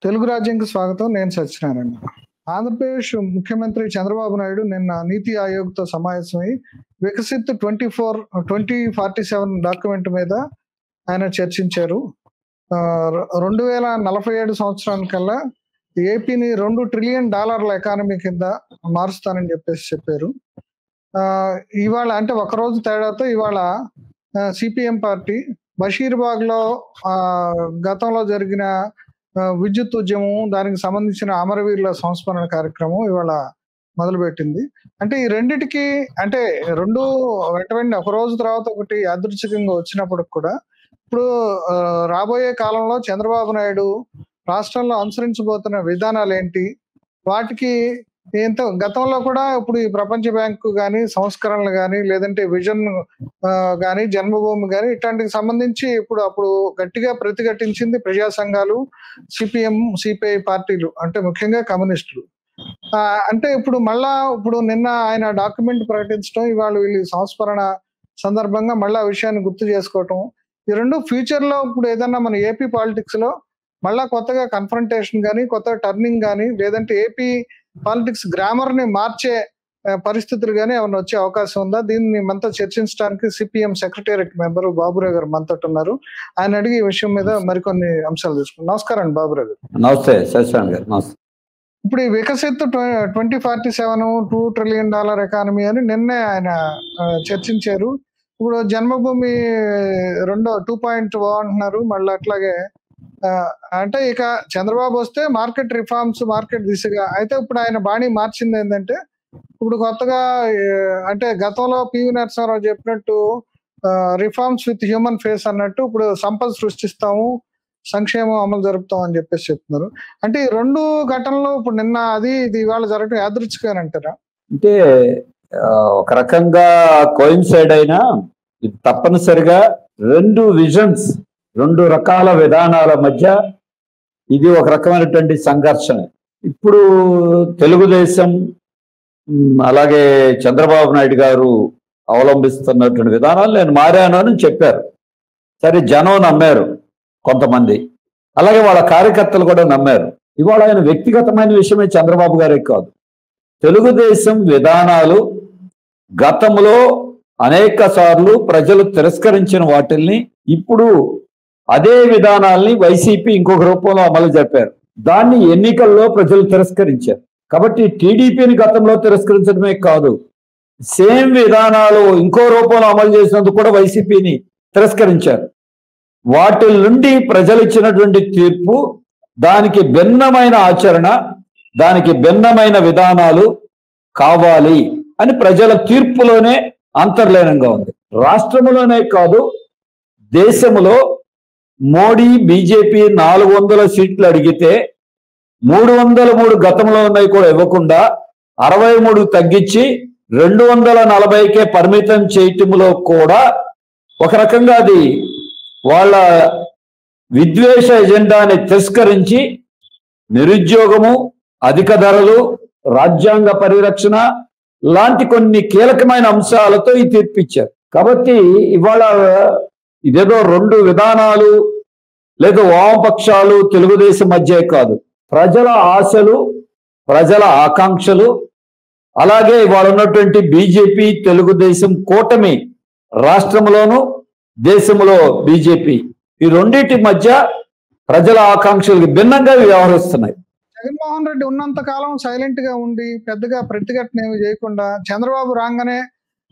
తెలుగు రాజ్యంకి స్వాగతం. నేను సత్యనారాయణ. ఆంధ్రప్రదేశ్ ముఖ్యమంత్రి చంద్రబాబు నాయుడు నిన్న నీతి ఆయోగ్తో సమావేశమై వికసిత్ 2047 డాక్యుమెంట్ మీద ఆయన చర్చించారు. 2047 సంవత్సరానికల్లా ఏపీని $2 ట్రిలియన్ ఎకానమీ కింద మారుస్తానని చెప్పారు. ఇవాళ అంటే ఒకరోజు తేడాతో ఇవాళ సిపిఎం పార్టీ బషీర్బాగ్ లో గతంలో జరిగిన విద్యుత్ ఉద్యమం, దానికి సంబంధించిన అమరవీరుల సంస్మరణ కార్యక్రమం ఇవాళ మొదలుపెట్టింది. అంటే ఈ రెండిటికి అంటే రెండు వెంట ఒక రోజు తర్వాత ఒకటి యాదృచ్ఛికంగా వచ్చినప్పటికి కూడా ఇప్పుడు రాబోయే కాలంలో చంద్రబాబు నాయుడు రాష్ట్రంలో అనుసరించబోతున్న విధానాలు ఏంటి, వాటికి ఏంతో గతంలో కూడా ఇప్పుడు ఈ ప్రపంచ బ్యాంకు కానీ సంస్కరణలు కానీ లేదంటే విజన్ కానీ జన్మభూమి కానీ ఇట్లాంటికి సంబంధించి అప్పుడు గట్టిగా ప్రతిఘటించింది ప్రజా సంఘాలు, సిపిఎం సిపిఐ పార్టీలు, అంటే ముఖ్యంగా కమ్యూనిస్టులు. అంటే ఇప్పుడు నిన్న ఆయన డాక్యుమెంట్ ప్రకటించడం, ఇవాళ వీళ్ళు సంస్మరణ సందర్భంగా మళ్ళీ ఆ విషయాన్ని గుర్తు చేసుకోవటం, ఈ రెండు ఫ్యూచర్ లో ఇప్పుడు ఏదన్నా మన ఏపీ పాలిటిక్స్ లో మళ్ళా కొత్తగా కన్ఫ్రంటేషన్ కానీ కొత్త టర్నింగ్ కానీ లేదంటే ఏపీ పాలిటిక్స్ గ్రామర్ ని మార్చే పరిస్థితులు కానీ ఏమైనా వచ్చే అవకాశం ఉందా? దీన్ని మనతో చర్చించడానికి సిపిఎం సెక్రటేరియట్ మెంబర్ బాబురావు గారు మనతో ఉన్నారు. ఆయన అడిగి ఈ విషయం మీద మరికొన్ని అంశాలు తీసుకున్నాం. నమస్కారం అండి బాబురావు గారు. నమస్తే శశాంక్ గారు. నమస్తే. ఇప్పుడు ఈ వికసిత్ 2047 $2 ట్రిలియన్ ఎకానమీ అని నిన్నే ఆయన చర్చించారు. ఇప్పుడు జన్మభూమి 2.0 అంటున్నారు. మళ్ళీ అట్లాగే అంటే ఇక చంద్రబాబు వస్తే మార్కెట్ రిఫార్మ్స్, మార్కెట్ దిశగా. అయితే ఇప్పుడు ఆయన బాణీ మార్చింది ఏంటంటే ఇప్పుడు కొత్తగా అంటే గతంలో పివి నరసింహారావు చెప్పినట్టు రిఫార్మ్స్ విత్ హ్యూమన్ ఫేస్ అన్నట్టు ఇప్పుడు సంపద సృష్టిస్తాము, సంక్షేమం అమలు జరుపుతాం అని చెప్తున్నారు. అంటే ఈ రెండు ఘటనలు ఇప్పుడు నిన్న ఇది ఇవాళ జరగడం యాదృచ్ఛికం అంటారా? అంటే ఒక రకంగా కోయిన్సైడ్ అయినా ఇది తప్పనిసరిగా రెండు విజన్స్, రెండు రకాల విధానాల మధ్య ఇది ఒక రకమైనటువంటి సంఘర్షణ. ఇప్పుడు తెలుగుదేశం అలాగే చంద్రబాబు నాయుడు గారు అవలంబిస్తున్నటువంటి విధానాలు నేను మారాను అని చెప్పారు. సరే, జనం నమ్మారు కొంతమంది, అలాగే వాళ్ళ కార్యకర్తలు కూడా నమ్మారు. ఇవాళ ఆయన వ్యక్తిగతమైన విషయమే చంద్రబాబు గారే కాదు, తెలుగుదేశం విధానాలు గతంలో అనేక సార్లు ప్రజలు తిరస్కరించిన వాటిల్ని ఇప్పుడు అదే విధానాల్ని వైసీపీ ఇంకొక రూపంలో అమలు జరిపారు. దాన్ని ఎన్నికల్లో ప్రజలు తిరస్కరించారు. కాబట్టి టీడీపీని గతంలో తిరస్కరించడమే కాదు, సేమ్ విధానాలు ఇంకో రూపంలో అమలు చేసినందుకు కూడా వైసీపీని తిరస్కరించారు. వాటి నుండి ప్రజలు ఇచ్చినటువంటి తీర్పు, దానికి భిన్నమైన ఆచరణ, దానికి భిన్నమైన విధానాలు కావాలి అని ప్రజల తీర్పులోనే అంతర్లీనంగా ఉంది. రాష్ట్రంలోనే కాదు, దేశంలో మోడీ బీజేపీ 400 సీట్లు అడిగితే 303 గతంలో ఉన్నాయి కూడా ఇవ్వకుండా 63 తగ్గించి 240కే పరిమితం చేయటంలో కూడా ఒక రకంగా అది వాళ్ళ విద్వేష ఎజెండాని తిరస్కరించి నిరుద్యోగము, అధిక ధరలు, రాజ్యాంగ పరిరక్షణ లాంటి కొన్ని కీలకమైన అంశాలతో ఈ తీర్పిచ్చారు. కాబట్టి ఇవాళ ఇదేదో రెండు విధానాలు లేదా వామపక్షాలు తెలుగుదేశం మధ్య కాదు, ప్రజల ఆశలు, ప్రజల ఆకాంక్షలు, అలాగే ఇవాళ ఉన్నటువంటి బీజేపీ తెలుగుదేశం కూటమి, రాష్ట్రంలోనూ దేశంలో బీజేపీ, ఈ రెండింటి మధ్య ప్రజల ఆకాంక్షలకు భిన్నంగా వ్యవహరిస్తున్నాయి. జగన్మోహన్ రెడ్డి ఉన్నంత కాలం సైలెంట్ గా ఉండి పెద్దగా ప్రతిఘటన ఏమి చేయకుండా, చంద్రబాబు రాగానే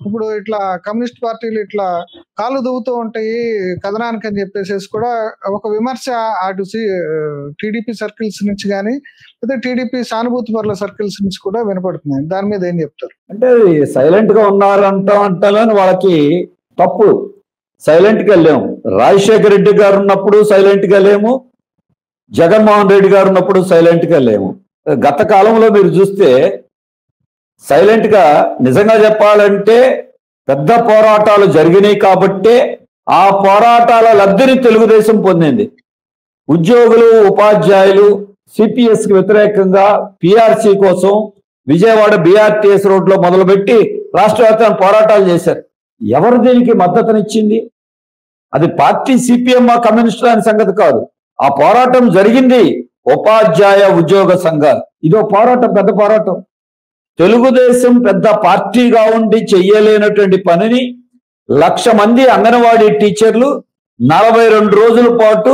ఇప్పుడు ఇట్లా కమ్యూనిస్ట్ పార్టీలు ఇట్లా కాళ్ళు దువ్వుతూ ఉంటాయి కథనానికి అని చెప్పేసి కూడా ఒక విమర్శ అటు టీడీపీ సర్కిల్స్ నుంచి కానీ లేదా టీడీపీ సానుభూతి పరుల సర్కిల్స్ నుంచి కూడా వినపడుతున్నాయి. దాని మీద ఏం చెప్తారు? అంటే సైలెంట్ గా ఉన్నారంటాలని వాళ్ళకి తప్పు. సైలెంట్ గా లేము. రాజశేఖర రెడ్డి గారు ఉన్నప్పుడు సైలెంట్ గా లేము, జగన్మోహన్ రెడ్డి గారు ఉన్నప్పుడు సైలెంట్ గా లేము. గత కాలంలో మీరు చూస్తే సైలెంట్ గా, నిజంగా చెప్పాలంటే పెద్ద పోరాటాలు జరిగినాయి కాబట్టే ఆ పోరాటాల లబ్ధిని తెలుగుదేశం పొందింది. ఉద్యోగులు, ఉపాధ్యాయులు సిపిఎస్ కి వ్యతిరేకంగా పిఆర్సి కోసం విజయవాడ బిఆర్టీఎస్ రోడ్లో మొదలుపెట్టి రాష్ట్ర వ్యాప్తంగా పోరాటాలు చేశారు. ఎవరు దీనికి మద్దతునిచ్చింది? అది పార్టీ సిపిఎం కమ్యూనిస్టులు అనే సంగతి కాదు. ఆ పోరాటం జరిగింది ఉపాధ్యాయ ఉద్యోగ సంఘాలు. ఇదో పోరాటం, పెద్ద పోరాటం. తెలుగుదేశం పెద్ద పార్టీగా ఉండి చెయ్యలేనటువంటి పనిని 1,00,000 మంది అంగన్వాడీ టీచర్లు 42 రోజుల పాటు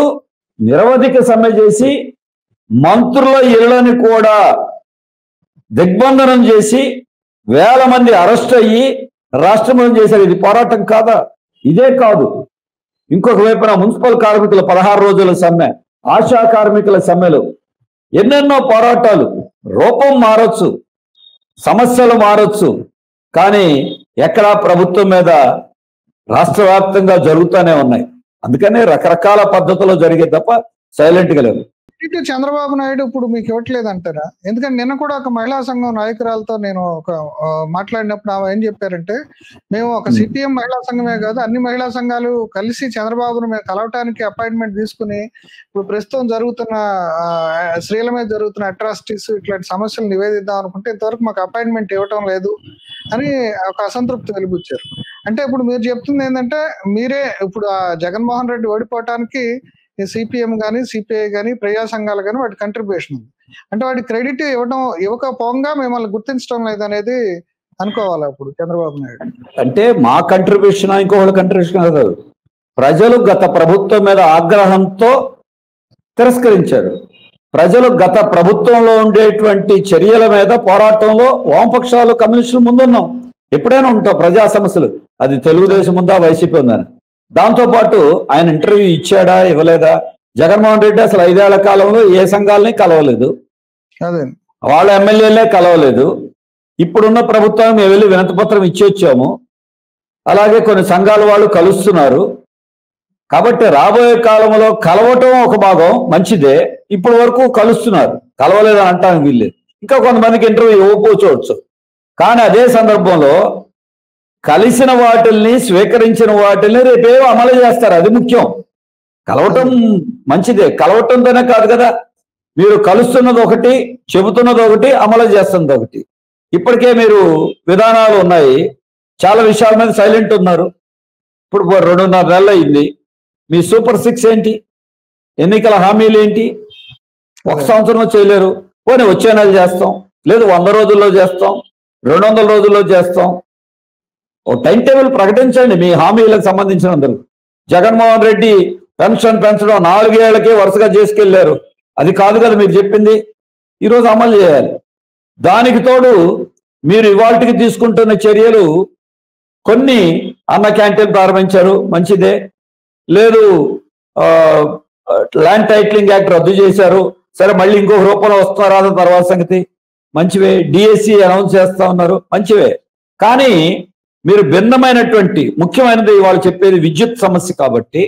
నిరవధిక సమ్మె చేసి మంత్రుల ఇళ్లని కూడా దిగ్బంధనం చేసి వేల మంది అరెస్ట్ అయ్యి రాష్ట్రంలో చేశారు. ఇది పోరాటం కాదా? ఇదే కాదు, ఇంకొక వైపున మున్సిపల్ కార్మికుల 16 రోజుల సమ్మె, ఆశా కార్మికుల సమ్మెలు, ఎన్నెన్నో పోరాటాలు. రూపం మారొచ్చు, సమస్యలు మారొచ్చు, కానీ ఎక్కడా ప్రభుత్వం మీద రాష్ట్ర వ్యాప్తంగా జరుగుతూనే ఉన్నాయి. అందుకనే రకరకాల పద్ధతుల్లో జరిగే తప్ప సైలెంట్గా లేవు. చంద్రబాబు నాయుడు ఇప్పుడు మీకు ఇవ్వట్లేదు అంటారా? ఎందుకంటే నిన్న కూడా ఒక మహిళా సంఘం నాయకురాలతో నేను మాట్లాడినప్పుడు ఆమె ఏం చెప్పారంటే, మేము ఒక సిపిఎం మహిళా సంఘమే కాదు, అన్ని మహిళా సంఘాలు కలిసి చంద్రబాబును మేము కలవటానికి అపాయింట్మెంట్ తీసుకుని ఇప్పుడు ప్రస్తుతం జరుగుతున్న స్త్రీల మీద జరుగుతున్న అట్రాసిటీస్ ఇట్లాంటి సమస్యలు నివేదిద్దాం అనుకుంటే ఇంతవరకు మాకు అపాయింట్మెంట్ ఇవ్వటం లేదు అని ఒక అసంతృప్తి వెలిబుచ్చారు. అంటే ఇప్పుడు మీరు చెప్తుంది ఏంటంటే, మీరే ఇప్పుడు జగన్మోహన్ రెడ్డి ఓడిపోవటానికి సిపిఎం కానీ సిపిఐ కానీ ప్రజా సంఘాలు కానీ వాటి కంట్రిబ్యూషన్ ఉంది అంటే వాటి క్రెడిట్ ఇవ్వకపోగా మిమ్మల్ని గుర్తించడం లేదనేది అనుకోవాలి అప్పుడు చంద్రబాబు నాయుడు. అంటే మా కంట్రిబ్యూషన్ ఇంకొకళ్ళ కంట్రిబ్యూషన్ కాదు, ప్రజలు గత ప్రభుత్వం మీద ఆగ్రహంతో తిరస్కరించారు. ప్రజలు గత ప్రభుత్వంలో ఉండేటువంటి చర్యల మీద పోరాటంలో వామపక్షాలు కమ్యూనిస్టులు ముందున్నాం. ఎప్పుడైనా ఉంటాం ప్రజా సమస్యలు, అది తెలుగుదేశం ఉందా వైసీపీ ఉందని. దాంతోపాటు ఆయన ఇంటర్వ్యూ ఇచ్చాడా ఇవ్వలేదా? జగన్మోహన్ రెడ్డి అసలు 5 ఏళ్ల కాలంలో ఏ సంఘాలని కలవలేదు, వాళ్ళ ఎమ్మెల్యేలే కలవలేదు. ఇప్పుడున్న ప్రభుత్వం మేము వెళ్ళి వినతిపత్రం ఇచ్చి వచ్చాము, అలాగే కొన్ని సంఘాల వాళ్ళు కలుస్తున్నారు. కాబట్టి రాబోయే కాలంలో కలవటం ఒక భాగం మంచిదే, ఇప్పటి వరకు కలుస్తున్నారు, కలవలేదని అంటానికి వీల్లేదు. ఇంకా కొంతమందికి ఇంటర్వ్యూ ఇవ్వకపోవచ్చు. కానీ అదే సందర్భంలో కలిసిన వాటిల్ని స్వీకరించిన వాటిల్ని రేపేమో అమలు చేస్తారు, అది ముఖ్యం. కలవటం మంచిదే, కలవటంతోనే కాదు కదా, మీరు కలుస్తున్నది ఒకటి, చెబుతున్నది ఒకటి, అమలు చేస్తున్నది ఒకటి. ఇప్పటికే మీరు విధానాలు ఉన్నాయి, చాలా విషయాల మీద సైలెంట్ ఉన్నారు. ఇప్పుడు 2.5 నెలలు అయింది. మీ సూపర్ 6 ఏంటి? ఎన్నికల హామీలు ఏంటి? 1 సంవత్సరంలో చేయలేరు. పోనీ వచ్చే నెల చేస్తాం, లేదు 100 రోజుల్లో చేస్తాం, 200 రోజుల్లో చేస్తాం. ఓ టైం టేబుల్ ప్రకటించండి మీ హామీలకు సంబంధించినందుకు. జగన్మోహన్ రెడ్డి పెన్షన్ పెంచడం 4 ఏళ్లకే వరుసగా చేసుకెళ్లారు, అది కాదు కదా మీరు చెప్పింది. ఈరోజు అమలు చేయాలి. దానికి తోడు మీరు ఇవాళకి తీసుకుంటున్న చర్యలు, కొన్ని అన్న క్యాంటీన్ ప్రారంభించారు, మంచిదే. లేదు ల్యాండ్ టైటిలింగ్ యాక్ట్ రద్దు చేశారు, సరే మళ్ళీ ఇంకొక రూపంలో వస్తున్నారా తర్వాత సంగతి, మంచివే. డిఎస్సి అనౌన్స్ చేస్తా ఉన్నారు, మంచివే. కానీ మీరు భిన్నమైనటువంటి ముఖ్యమైనది ఇవాళ చెప్పేది విద్యుత్ సమస్య కాబట్టి,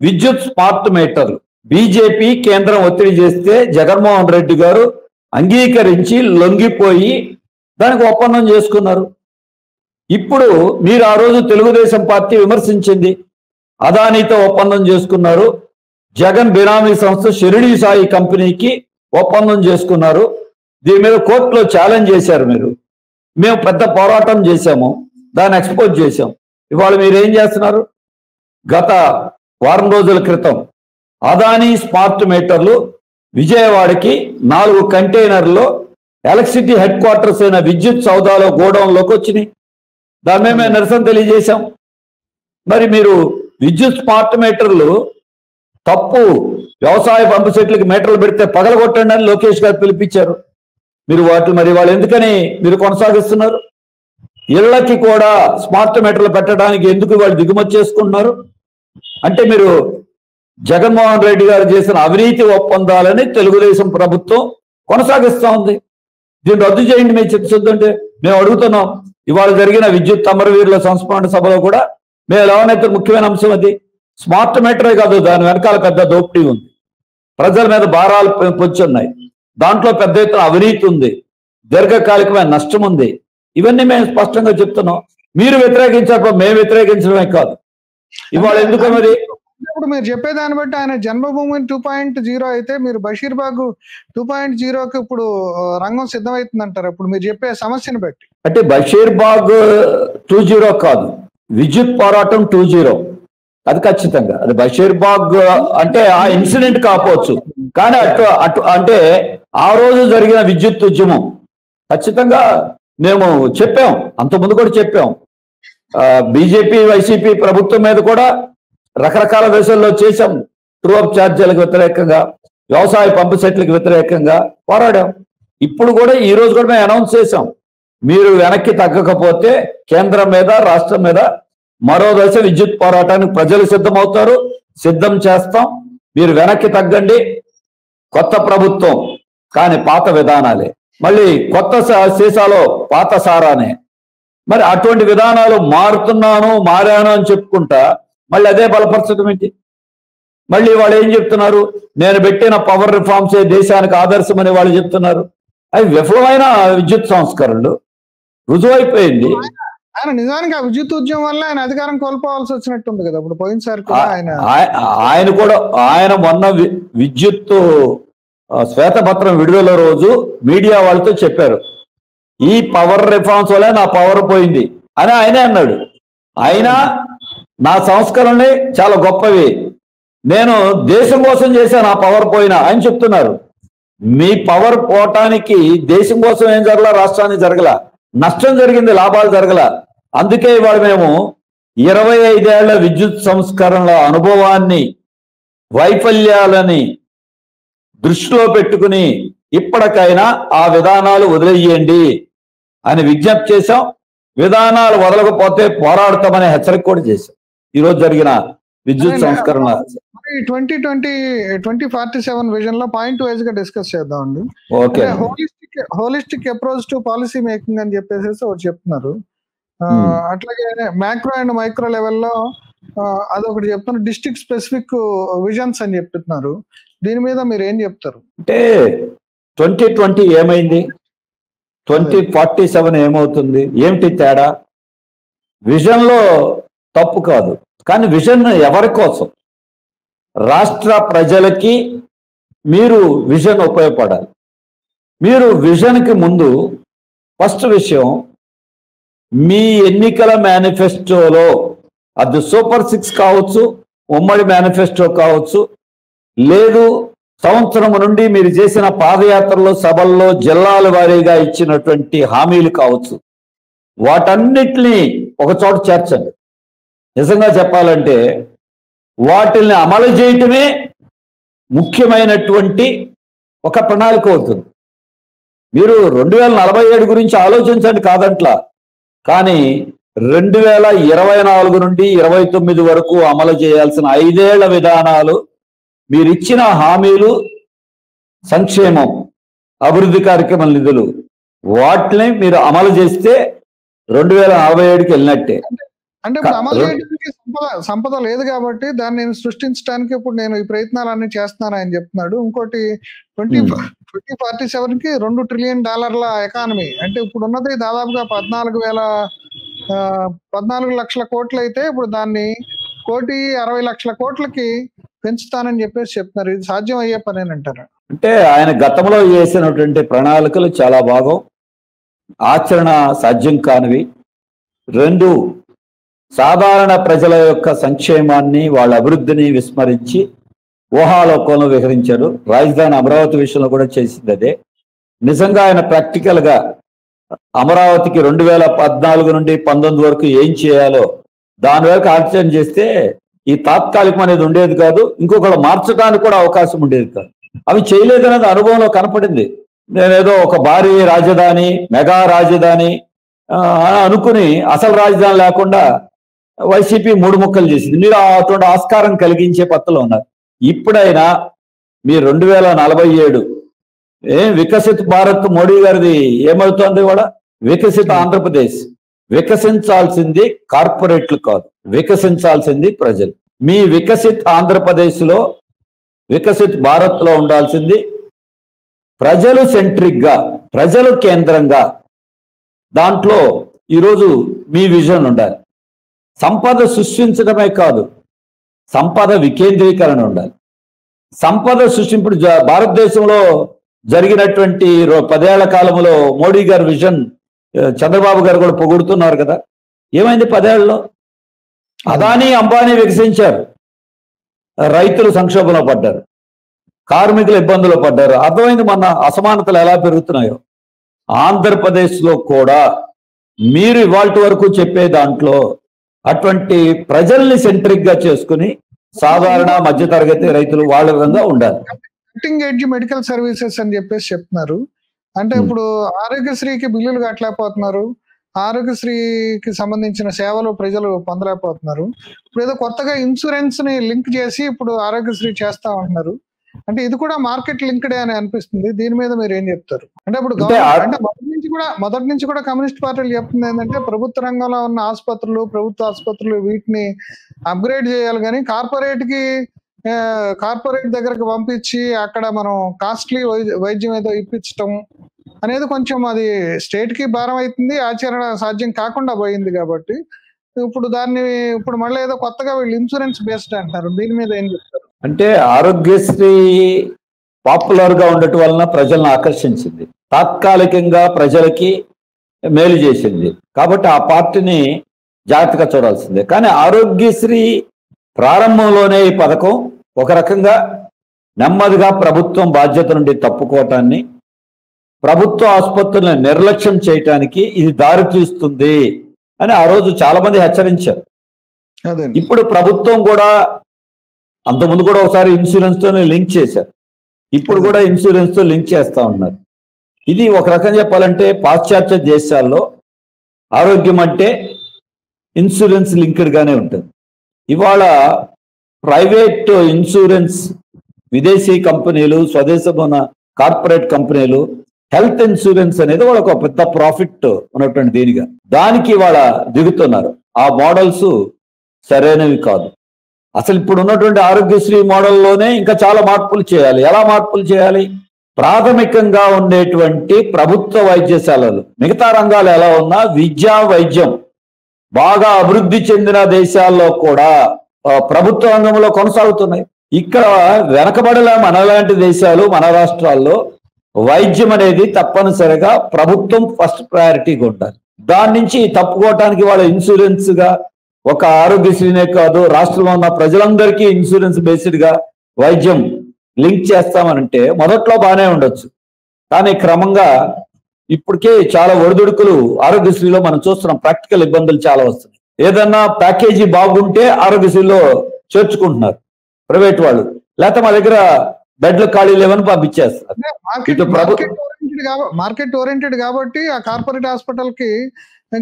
విద్యుత్ స్మార్ట్ మీటర్లు బీజేపీ కేంద్రం ఒత్తిడి చేస్తే జగన్మోహన్ రెడ్డి గారు అంగీకరించి లొంగిపోయి దానికి ఒప్పందం చేసుకున్నారు. ఇప్పుడు మీరు ఆ రోజు తెలుగుదేశం పార్టీ విమర్శించింది, అదానీతో ఒప్పందం చేసుకున్నారు. జగన్ బినామీ సంస్థ షిరిడి సాయి కంపెనీకి ఒప్పందం చేసుకున్నారు. దీని మీద కోర్టులో ఛాలెంజ్ చేశారు మీరు. మేము పెద్ద పోరాటం చేశాము, దాన్ని ఎక్స్పోజ్ చేశాం. ఇవాళ మీరు ఏం చేస్తున్నారు? గత వారం రోజుల క్రితం అదానీ స్మార్ట్ మీటర్లు విజయవాడకి 4 కంటైనర్లో ఎలక్ట్రిసిటీ హెడ్ క్వార్టర్స్ అయిన విద్యుత్ సౌదాలో గోడౌన్లోకి వచ్చినాయి. దాని మీద మేము నిరసన తెలియజేశాం. మరి మీరు విద్యుత్ స్మార్ట్ మీటర్లు తప్పు, వ్యవసాయ పంపు సెట్లకి మీటర్లు పెడితే పగలగొట్టండి అని లోకేష్ గారు పిలిపించారు. మీరు వాటిని మరి వాళ్ళు ఎందుకని మీరు కొనసాగిస్తున్నారు? ఇళ్లకి కూడా స్మార్ట్ మీటర్లు పెట్టడానికి ఎందుకు వాళ్ళు దిగుమతి చేసుకుంటున్నారు? అంటే మీరు జగన్మోహన్ రెడ్డి గారు చేసిన అవినీతి ఒప్పందాలని తెలుగుదేశం ప్రభుత్వం కొనసాగిస్తూ ఉంది. దీన్ని రద్దు చేయండి మేము చెప్తుంటే మేము అడుగుతున్నాం. ఇవాళ జరిగిన విద్యుత్ అమరవీరుల సంస్మరణ సభలో కూడా మేము లేవనైతే ముఖ్యమైన అంశం అది. స్మార్ట్ మీటరే కాదు, దాని వెనకాల పెద్ద దోపిడీ ఉంది, ప్రజల మీద భారాలు పొంచున్నాయి, దాంట్లో పెద్ద ఎత్తున అవినీతి ఉంది, దీర్ఘకాలికమైన నష్టం ఉంది. ఇవన్నీ మేము స్పష్టంగా చెప్తున్నాం. మీరు వ్యతిరేకించినప్పుడు మేము వ్యతిరేకించడమే కాదు. ఇవాళ ఎందుకు మరి ఇప్పుడు మీరు చెప్పేదాన్ని బట్టి ఆయన జన్మభూమి 2.0 అయితే మీరు బషీర్బాగ్ 2.0కి ఇప్పుడు రంగం సిద్ధమవుతుందంటారు ఇప్పుడు మీరు చెప్పే సమస్యను బట్టి? అంటే బషీర్బాగ్ 2.0 కాదు, విద్యుత్ పోరాటం 2.0 అది ఖచ్చితంగా. అది బషీర్బాగ్ అంటే ఆ ఇన్సిడెంట్ కాకపోవచ్చు, కానీ అటు అటు అంటే ఆ రోజు జరిగిన విద్యుత్ ఉద్యమం ఖచ్చితంగా మేము చెప్పాం, అంతకుముందు కూడా చెప్పాం. బీజేపీ వైసీపీ ప్రభుత్వం మీద కూడా రకరకాల దేశాల్లో చేశాం. ట్రూ అప్ ఛార్జీలకు వ్యతిరేకంగా, వ్యవసాయ పంపు సెట్లకు వ్యతిరేకంగా పోరాడాం. ఇప్పుడు కూడా ఈ రోజు కూడా మేము అనౌన్స్ చేశాం, మీరు వెనక్కి తగ్గకపోతే కేంద్రం మీద రాష్ట్రం మీద మరో దశ విద్యుత్ పోరాటానికి ప్రజలు సిద్ధమవుతారు, సిద్ధం చేస్తాం. మీరు వెనక్కి తగ్గండి, కొత్త ప్రభుత్వం కానీ పాత విధానాలే, మళ్ళీ కొత్త సీసాలో పాత సారానే. మరి అటువంటి విధానాలు మారాను అని చెప్పుకుంటా మళ్ళీ అదే బలపరచడం ఏంటి? మళ్ళీ వాళ్ళు ఏం చెప్తున్నారు, నేను పెట్టిన పవర్ రిఫార్మ్సే దేశానికి ఆదర్శమని వాళ్ళు చెప్తున్నారు. అవి విఫలమైన విద్యుత్ సంస్కరణలు, రుజువైపోయింది. ఆయన నిజానికి ఆ విద్యుత్ ఉద్యమం వల్ల ఆయన అధికారం కోల్పోవాల్సి వచ్చినట్టుంది కదా ఇప్పుడు పోయినసారి ఆయన మొన్న విద్యుత్ శ్వేతపత్రం విడుదల రోజు మీడియా వాళ్ళతో చెప్పారు, ఈ పవర్ రిఫార్మ్స్ వల్ల నా పవర్ పోయింది అని ఆయనే అన్నాడు. అయినా నా సంస్కరణలే చాలా గొప్పవి, నేను దేశం కోసం చేశాను ఆ పవర్ పోయినా అని చెప్తున్నారు. మీ పవర్ పోవటానికి దేశం కోసం ఏం జరగల, రాష్ట్రానికి జరగల, నష్టం జరిగింది, లాభాలు జరగల. అందుకే ఇవాళ మేము 25 ఏళ్ల విద్యుత్ సంస్కరణల అనుభవాన్ని, వైఫల్యాలని దృష్టిలో పెట్టుకుని ఇప్పటికైనా ఆ విధానాలు వదిలేయండి అని విజ్ఞప్తి చేశాం. విధానాలు వదలకపోతే పోరాడతామని హెచ్చరిక కూడా చేశాం. ఈరోజు జరిగిన విద్యుత్ సంస్కరణ 2047 విజన్ లో పాయింట్ వైజ్ గా డిస్కస్ చేద్దామండి. Okay, holistic approach to policy making అని చెప్పేసి ఒకటి చెప్తున్నారు. అట్లాగే మ్యాక్రో అండ్ మైక్రో లెవెల్లో అదొకటి చెప్తున్నారు. డిస్ట్రిక్ట్ స్పెసిఫిక్ విజన్స్ అని చెప్తున్నారు. దీని మీద మీరు ఏం చెప్తారు? అంటే 2020 ఏమైంది, 2047 ఏమవుతుంది, ఏమిటి తేడా? విజన్ లో తప్పు కాదు, కానీ విజన్ ఎవరి కోసం? రాష్ట్ర ప్రజలకి మీరు విజన్ ఉపయోగపడాలి. మీరు విజన్కి ముందు ఫస్ట్ విషయం, మీ ఎన్నికల మేనిఫెస్టోలో, అది సూపర్ 6 కావచ్చు, ఉమ్మడి మేనిఫెస్టో కావచ్చు, లేదు సంవత్సరం నుండి మీరు చేసిన పాదయాత్రలో, సభల్లో జిల్లాల వారీగా ఇచ్చినటువంటి హామీలు కావచ్చు, వాటన్నిటినీ ఒక చోట చేర్చండి. నిజంగా చెప్పాలంటే వాటిల్ని అమలు చేయటమే ముఖ్యమైనటువంటి ఒక ప్రణాళిక అవుతుంది. మీరు 2047 గురించి ఆలోచించండి కాదంట్లా, కానీ 2024 నుండి 29 వరకు అమలు చేయాల్సిన 5 ఏళ్ల విధానాలు, మీరు ఇచ్చిన హామీలు, సంక్షేమం, అభివృద్ధి కార్యక్రమ నిధులు, వాటిని మీరు అమలు చేస్తే 2047కి వెళ్ళినట్టే. అంటే ఇప్పుడు అమలు చేయడానికి సంపద లేదు కాబట్టి దాన్ని నేను సృష్టించడానికి ఇప్పుడు నేను ఈ ప్రయత్నాలన్నీ చేస్తున్నాను అని చెప్తున్నాడు. ఇంకోటి 2047కి $2 ట్రిలియన్ ఎకానమీ, అంటే ఇప్పుడు ఉన్నది దాదాపుగా 14 లక్షల కోట్లు అయితే ఇప్పుడు దాన్ని 1,60,00,000 పెంచుతానని చెప్పేసి చెప్తున్నారు. ఇది సాధ్యం అయ్యే పనేనంటారా? అంటే ఆయన గతంలో చేసినటువంటి ప్రణాళికలు చాలా భాగం ఆచరణ సాధ్యం కానివి. 2, సాధారణ ప్రజల యొక్క సంక్షేమాన్ని, వాళ్ళ అభివృద్ధిని విస్మరించి ఊహాలోకంలో విహరించారు. రాజధాని అమరావతి విషయంలో కూడా చేసింది అదే. నిజంగా ఆయన ప్రాక్టికల్గా అమరావతికి 2014 నుండి 19 వరకు ఏం చేయాలో దాని వరకు ఆలోచన చేస్తే ఈ తాత్కాలికం అనేది ఉండేది కాదు, ఇంకొకళ్ళు మార్చడానికి కూడా అవకాశం ఉండేది కాదు. అవి చేయలేదనేది అనుభవంలో కనపడింది. నేనేదో ఒక భారీ రాజధాని, మెగా రాజధాని అనుకుని అసలు రాజధాని లేకుండా వైసీపీ 3 ముక్కలు చేసింది. మీరు అటువంటి ఆస్కారం కలిగించే పత్రలో ఉన్నారు. ఇప్పుడైనా మీరు 2047 వికసిత్ భారత్, మోడీ గారిది ఏమవుతోంది కూడా, వికసిత ఆంధ్రప్రదేశ్. వికసించాల్సింది కార్పొరేట్లు కాదు, వికసించాల్సింది ప్రజలు. మీ వికసిత్ ఆంధ్రప్రదేశ్ లో, వికసిత్ భారత్ లో ఉండాల్సింది ప్రజలు సెంట్రిక్ గా, ప్రజలు కేంద్రంగా. దాంట్లో ఈరోజు మీ విజన్ ఉండాలి. సంపద సృష్టించడమే కాదు, సంపద వికేంద్రీకరణ ఉండాలి. సంపద సృష్టింపుడు భారతదేశంలో జరిగినటువంటి 10 ఏళ్ల కాలంలో మోడీ గారి విజన్, చంద్రబాబు గారు కూడా పొగుడుతున్నారు కదా, ఏమైంది 10 ఏళ్లలో? అదానీ, అంబానీ వికసించారు, రైతులు సంక్షోభంలో పడ్డారు. కార్మికులు ఇబ్బందులు పడ్డారు. అర్థమైంది మన అసమానతలు ఎలా పెరుగుతున్నాయో. ఆంధ్రప్రదేశ్లో కూడా మీరు ఇవాళ వరకు చెప్పే దాంట్లో అటువంటి ప్రజల్ని సెంట్రిక్ గా చేసుకుని సాధారణ మధ్యతరగతి రైతులు వాళ్ళ విధంగా ఉండాలి. కటింగ్ ఎడ్జ్ మెడికల్ సర్వీసెస్ అని చెప్పేసి చెప్తున్నారు. అంటే ఇప్పుడు ఆరోగ్యశ్రీకి బిల్లులు కట్టలేకపోతున్నారు, ఆరోగ్యశ్రీకి సంబంధించిన సేవలు ప్రజలు పొందలేకపోతున్నారు. ఇప్పుడు ఏదో కొత్తగా ఇన్సూరెన్స్ ని లింక్ చేసి ఇప్పుడు ఆరోగ్యశ్రీ చేస్తా ఉంటున్నారు. అంటే ఇది కూడా మార్కెట్ లింక్డే అని అనిపిస్తుంది. దీని మీద మీరు ఏం చెప్తారు? అంటే ఇప్పుడు అంటే మొదటి నుంచి కూడా కమ్యూనిస్ట్ పార్టీలు చెప్తుంది ఏంటంటే ప్రభుత్వ రంగంలో ఉన్న ఆసుపత్రులు, ప్రభుత్వ ఆసుపత్రులు వీటిని అప్గ్రేడ్ చేయాలి, కానీ కార్పొరేట్ దగ్గరకు పంపించి అక్కడ మనం కాస్ట్లీ వైద్యం ఏదో ఇప్పించటం అనేది కొంచెం అది స్టేట్ కి భారం అవుతుంది, ఆచరణ సాధ్యం కాకుండా పోయింది. కాబట్టి ఇప్పుడు మళ్ళీ ఏదో కొత్తగా వీళ్ళు ఇన్సూరెన్స్ బేస్డ్ అంటారు. దీని మీద ఏం చెప్తారు? అంటే ఆరోగ్యశ్రీ పాపులర్ గా ఉండటం వలన ప్రజలను ఆకర్షించింది, తాత్కాలికంగా ప్రజలకి మేలు చేసింది. కాబట్టి ఆ పార్టీని జాగ్రత్తగా చూడాల్సిందే. కానీ ఆరోగ్యశ్రీ ప్రారంభంలోనే ఈ పథకం ఒక రకంగా నెమ్మదిగా ప్రభుత్వం బాధ్యత నుండి తప్పుకోవటాన్ని, ప్రభుత్వ ఆసుపత్రులను నిర్లక్ష్యం చేయటానికి ఇది దారి తీస్తుంది అని ఆ రోజు చాలా మంది హెచ్చరించారు. ఇప్పుడు ప్రభుత్వం కూడా అంతకుముందు కూడా ఒకసారి ఇన్సూరెన్స్ తోనే లింక్ చేశారు, ఇప్పుడు కూడా ఇన్సూరెన్స్ తో లింక్ చేస్తా ఉన్నారు. ఇది ఒక రకంగా చెప్పాలంటే పాశ్చాత్య దేశాల్లో ఆరోగ్యం అంటే ఇన్సూరెన్స్ లింక్డ్ గానే ఉంటుంది. ఇవాళ ప్రైవేట్ ఇన్సూరెన్స్, విదేశీ కంపెనీలు, స్వదేశమైన కార్పొరేట్ కంపెనీలు హెల్త్ ఇన్సూరెన్స్ అనేది వాళ్ళకు ఒక పెద్ద ప్రాఫిట్ ఉన్నటువంటి దీనిగా దానికి వాళ్ళ దిగుతున్నారు. ఆ మోడల్స్ సరైనవి కాదు. అసలు ఇప్పుడు ఉన్నటువంటి ఆరోగ్యశ్రీ మోడల్లోనే ఇంకా చాలా మార్పులు చేయాలి. ఎలా మార్పులు చేయాలి? ప్రాథమికంగా ఉండేటువంటి ప్రభుత్వ వైద్యశాలలు, మిగతా రంగాలు ఎలా ఉన్నా విద్యా వైద్యం బాగా అభివృద్ధి చెందిన దేశాల్లో కూడా ప్రభుత్వ రంగంలో కొనసాగుతున్నాయి. ఇక్కడ వెనకబడలే మనలాంటి దేశాలు, మన రాష్ట్రాల్లో వైద్యం అనేది తప్పనిసరిగా ప్రభుత్వం ఫస్ట్ ప్రయారిటీగా ఉండాలి. దాని నుంచి తప్పుకోవటానికి వాళ్ళ ఇన్సూరెన్స్ గా ఒక ఆరోగ్యశ్రీనే కాదు, రాష్ట్రంలో ఉన్న ప్రజలందరికీ ఇన్సూరెన్స్ బేస్డ్ గా వైద్యం లింక్ చేస్తామనంటే మొదట్లో బాగానే ఉండొచ్చు, కానీ క్రమంగా ఇప్పటికే చాలా ఒడిదుడుకులు ఆరోగ్యశ్రీలో మనం చూస్తున్నాం. ప్రాక్టికల్ ఇబ్బందులు చాలా వస్తున్నాయి. ఏదన్నా ప్యాకేజీ బాగుంటే ఆరోగ్యశ్రీలో చేర్చుకుంటున్నారు ప్రైవేట్ వాళ్ళు, లేకపోతే మా దగ్గర బెడ్లు ఖాళీ లేవని పంపించేస్తారు. మార్కెట్ ఓరియంటెడ్ కాబట్టి ఆ కార్పొరేట్ హాస్పిటల్ కి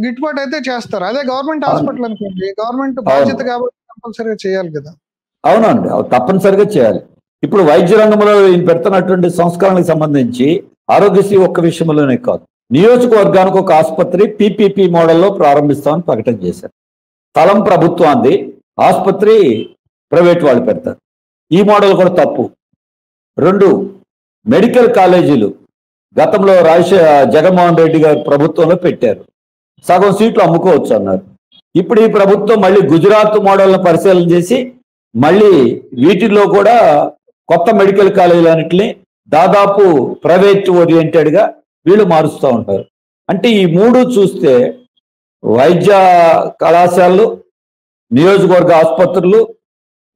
గిట్టుబాటు అయితే చేస్తారు. అదే గవర్నమెంట్ హాస్పిటల్ అనుకోండి, గవర్నమెంట్ బాధ్యత కాబట్టి కంపల్సరీగా చేయాలి కదా. అవునండి, తప్పనిసరిగా చేయాలి. ఇప్పుడు వైద్య రంగంలో పెడుతున్నటువంటి సంస్కరణలకు సంబంధించి ఆరోగ్యశ్రీ ఒక్క విషయంలోనే కాదు, నియోజకవర్గానికి ఒక ఆసుపత్రి PPP మోడల్లో ప్రారంభిస్తామని ప్రకటన చేశారు. స్థలం ప్రభుత్వాన్ని, ఆసుపత్రి ప్రైవేట్ వాళ్ళు పెడతారు. ఈ మోడల్ కూడా తప్పు. 2 మెడికల్ కాలేజీలు గతంలో జగన్మోహన్ రెడ్డి గారు ప్రభుత్వంలో పెట్టారు, సగం సీట్లు అమ్ముకోవచ్చు అన్నారు. ఇప్పుడు ఈ ప్రభుత్వం మళ్ళీ గుజరాత్ మోడల్ను పరిశీలన చేసి మళ్ళీ వీటిల్లో కూడా కొత్త మెడికల్ కాలేజీలన్నింటినీ దాదాపు ప్రైవేట్ ఓరియంటెడ్ గా వీళ్ళు మారుస్తూ ఉంటారు. అంటే ఈ 3 చూస్తే వైద్య కళాశాలలు, నియోజకవర్గ ఆసుపత్రులు,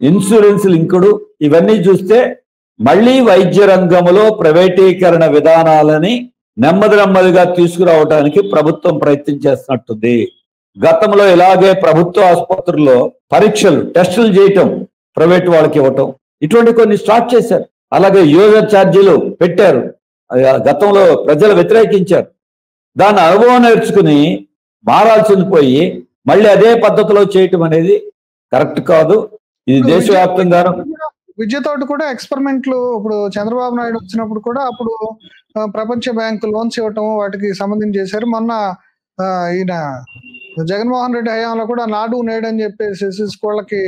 ఇన్సూరెన్స్ లింకుడు, ఇవన్నీ చూస్తే మళ్ళీ వైద్య రంగంలో ప్రైవేటీకరణ విధానాలని నెమ్మదిగా తీసుకురావడానికి ప్రభుత్వం ప్రయత్నం చేస్తున్నట్టుంది. గతంలో ఇలాగే ప్రభుత్వ ఆసుపత్రుల్లో పరీక్షలు, టెస్టులు చేయటం ప్రైవేట్ వాళ్ళకి ఇవ్వటం, ఇటువంటి కొన్ని స్టార్ట్ చేశారు. అలాగే యూజర్ ఛార్జీలు పెట్టారు, గతంలో ప్రజలు వ్యతిరేకించారు. దాని అనుభవం నేర్చుకుని మారాల్సింది పోయి మళ్ళీ అదే పద్ధతిలో చేయటం అనేది కరెక్ట్ కాదు. ఇది దేశవ్యాప్తంగాను విద్యతోటి కూడా ఎక్స్పెరిమెంట్లు. ఇప్పుడు చంద్రబాబు నాయుడు వచ్చినప్పుడు కూడా అప్పుడు ప్రపంచ బ్యాంకు లోన్స్ ఇవ్వటం వాటికి సంబంధించి చేశారు. మొన్న ఈయన జగన్మోహన్ రెడ్డి హయాంలో కూడా నాడు నేడు అని చెప్పేసి స్కూళ్ళకి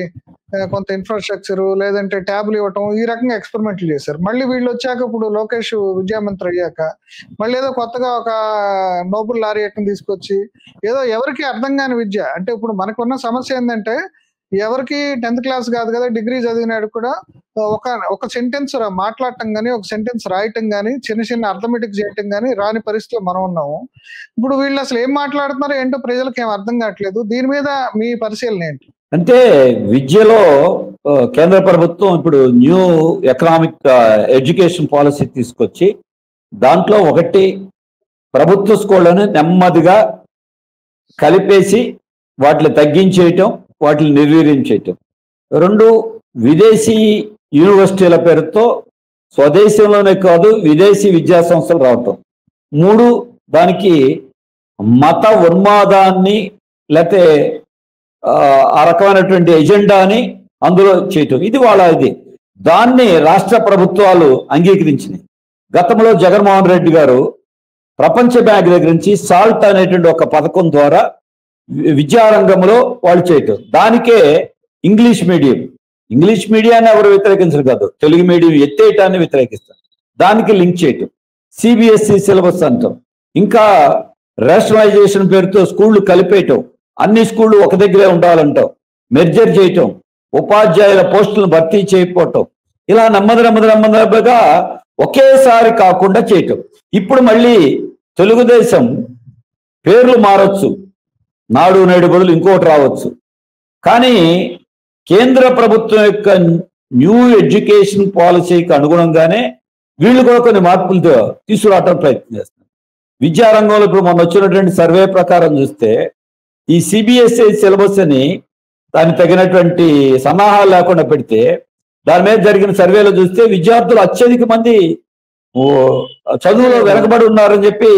కొంత ఇన్ఫ్రాస్ట్రక్చర్ లేదంటే ట్యాబ్లు ఇవ్వటం, ఈ రకంగా ఎక్స్పెరిమెంట్లు చేశారు. మళ్ళీ వీళ్ళు వచ్చాక ఇప్పుడు లోకేష్ విద్యామంత్రి అయ్యాక మళ్ళీ ఏదో కొత్తగా ఒక నోబుల్ లారియట్ని తీసుకొచ్చి ఏదో ఎవరికి అర్థం కాని విద్య. అంటే ఇప్పుడు మనకున్న సమస్య ఏంటంటే ఎవరికి 10th క్లాస్ కాదు కదా, డిగ్రీ చదివినాడు కూడా ఒక ఒక సెంటెన్స్ మాట్లాడటం కానీ, ఒక సెంటెన్స్ రాయటం కానీ, చిన్న చిన్న అర్థమెటిక్ చేయటం కానీ రాని పరిస్థితిలో మనం ఉన్నాము. ఇప్పుడు వీళ్ళు అసలు ఏం మాట్లాడుతున్నారో ఏంటో ప్రజలకు ఏం అర్థం కావట్లేదు. దీని మీద మీ పరిశీలన ఏంటి? అంటే విద్యలో కేంద్ర ప్రభుత్వం ఇప్పుడు న్యూ ఎకనామిక్ ఎడ్యుకేషన్ పాలసీ తీసుకొచ్చి దాంట్లో ఒకటి ప్రభుత్వ స్కూళ్ళను నెమ్మదిగా కలిపేసి వాటిని తగ్గించేయటం, వాటిని నిర్వీర్యం చేయటం. 2 విదేశీ యూనివర్సిటీల పేరుతో స్వదేశంలోనే కాదు విదేశీ విద్యా సంస్థలు రావటం. 3 దానికి మత ఉన్మాదాన్ని లేకపోతే ఆ రకమైనటువంటి ఎజెండాని అందులో చేయటం. ఇది ఇది దాన్ని రాష్ట్ర ప్రభుత్వాలు అంగీకరించినాయి. గతంలో జగన్మోహన్ రెడ్డి గారు ప్రపంచ బ్యాంక్ దగ్గర నుంచి సాల్ట్ అనేటువంటి ఒక పథకం ద్వారా విద్యారంగంలో వాళ్ళు చేయటం. దానికే ఇంగ్లీష్ మీడియాన్ని ఎవరు వ్యతిరేకించరు కాదు, తెలుగు మీడియం ఎత్తేయటాన్ని వ్యతిరేకిస్తారు. దానికి లింక్ చేయటం, సిబిఎస్ఈ సిలబస్ అంటాం, ఇంకా రేషనలైజేషన్ పేరుతో స్కూళ్ళు కలిపేయటం, అన్ని స్కూళ్ళు ఒక దగ్గరే ఉండాలంటాం, మెర్జర్ చేయటం, ఉపాధ్యాయుల పోస్టులను భర్తీ చేయకపోవటం, ఇలా నెమ్మదిగా ఒకేసారి కాకుండా చేయటం. ఇప్పుడు మళ్ళీ తెలుగుదేశం పేర్లు మారొచ్చు, నాడు నేడు బదులు ఇంకోటి రావచ్చు, కానీ కేంద్ర ప్రభుత్వం యొక్క న్యూ ఎడ్యుకేషన్ పాలసీకి అనుగుణంగానే వీళ్ళు కూడా కొన్ని మార్పులతో తీసుకురావటం ప్రయత్నం చేస్తారు. విద్యారంగంలో ఇప్పుడు మొన్న వచ్చినటువంటి సర్వే ప్రకారం చూస్తే ఈ సిబిఎస్ఈ సిలబస్ అని దానికి తగినటువంటి సన్నాహాలు లేకుండా పెడితే దాని మీద జరిగిన సర్వేలో చూస్తే విద్యార్థులు అత్యధిక మంది చదువులో వెనకబడి ఉన్నారని చెప్పి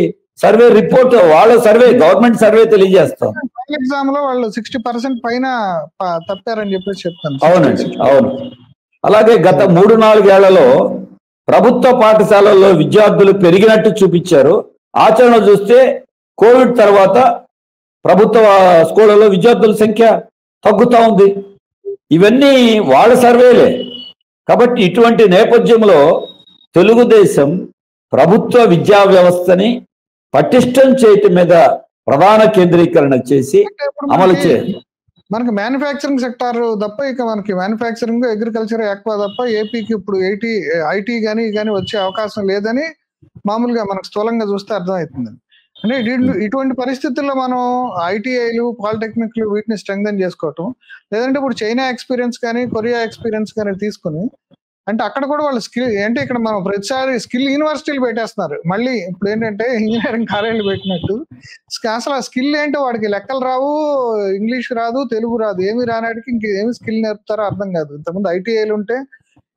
సర్వే రిపోర్ట్, వాళ్ళ సర్వే, గవర్నమెంట్ సర్వే తెలియజేస్తాం. ఎగ్జామ్ లో వాళ్ళు 60% పైన తప్పారని చెప్పేసి చెప్తాను. అవునండి, అవును. అలాగే గత 3-4 ఏళ్లలో ప్రభుత్వ పాఠశాలల్లో విద్యార్థులు పెరిగినట్టు చూపించారు. ఆచరణ చూస్తే కోవిడ్ తర్వాత ప్రభుత్వ స్కూళ్ళలో విద్యార్థుల సంఖ్య తగ్గుతూ ఉంది. ఇవన్నీ వాళ్ళ సర్వేలే. కాబట్టి ఇటువంటి నేపథ్యంలో తెలుగుదేశం ప్రభుత్వ విద్యా వ్యవస్థని పటిష్టం చేయటం మీద ప్రధాన కేంద్రీకరణ చేసి అమలు చేయాలి. మనకి మ్యానుఫ్యాక్చరింగ్ సెక్టార్ తప్ప ఇక మనకి మ్యానుఫ్యాక్చరింగ్, అగ్రికల్చర్ ఎక్కువ తప్ప ఏపీకి ఇప్పుడు ఐటీ కానీ వచ్చే అవకాశం లేదని మామూలుగా మనకు స్థూలంగా చూస్తే అర్థమవుతుంది. అంటే ఇటువంటి పరిస్థితుల్లో మనం ఐటీఐలు, పాలిటెక్నిక్లు వీటిని స్ట్రెంగ్థెన్ చేసుకోవటం, లేదంటే ఇప్పుడు చైనా ఎక్స్పీరియన్స్ కానీ, కొరియా ఎక్స్పీరియన్స్ కానీ తీసుకుని, అంటే అక్కడ కూడా వాళ్ళు స్కిల్ అంటే ఇక్కడ మనం ప్రతిసారి స్కిల్ యూనివర్సిటీలు పెట్టేస్తున్నారు. మళ్ళీ ఇప్పుడు ఏంటంటే ఇంజనీరింగ్ కాలేజీలు పెట్టినట్టు అసలు ఆ స్కిల్ ఏంటో వాడికి లెక్కలు రావు, ఇంగ్లీష్ రాదు, తెలుగు రాదు, ఏమి రానాడికి ఇంకేమి స్కిల్ నేర్పుతారో అర్థం కాదు. ఇంతకుముందు ఐటీఐలు ఉంటే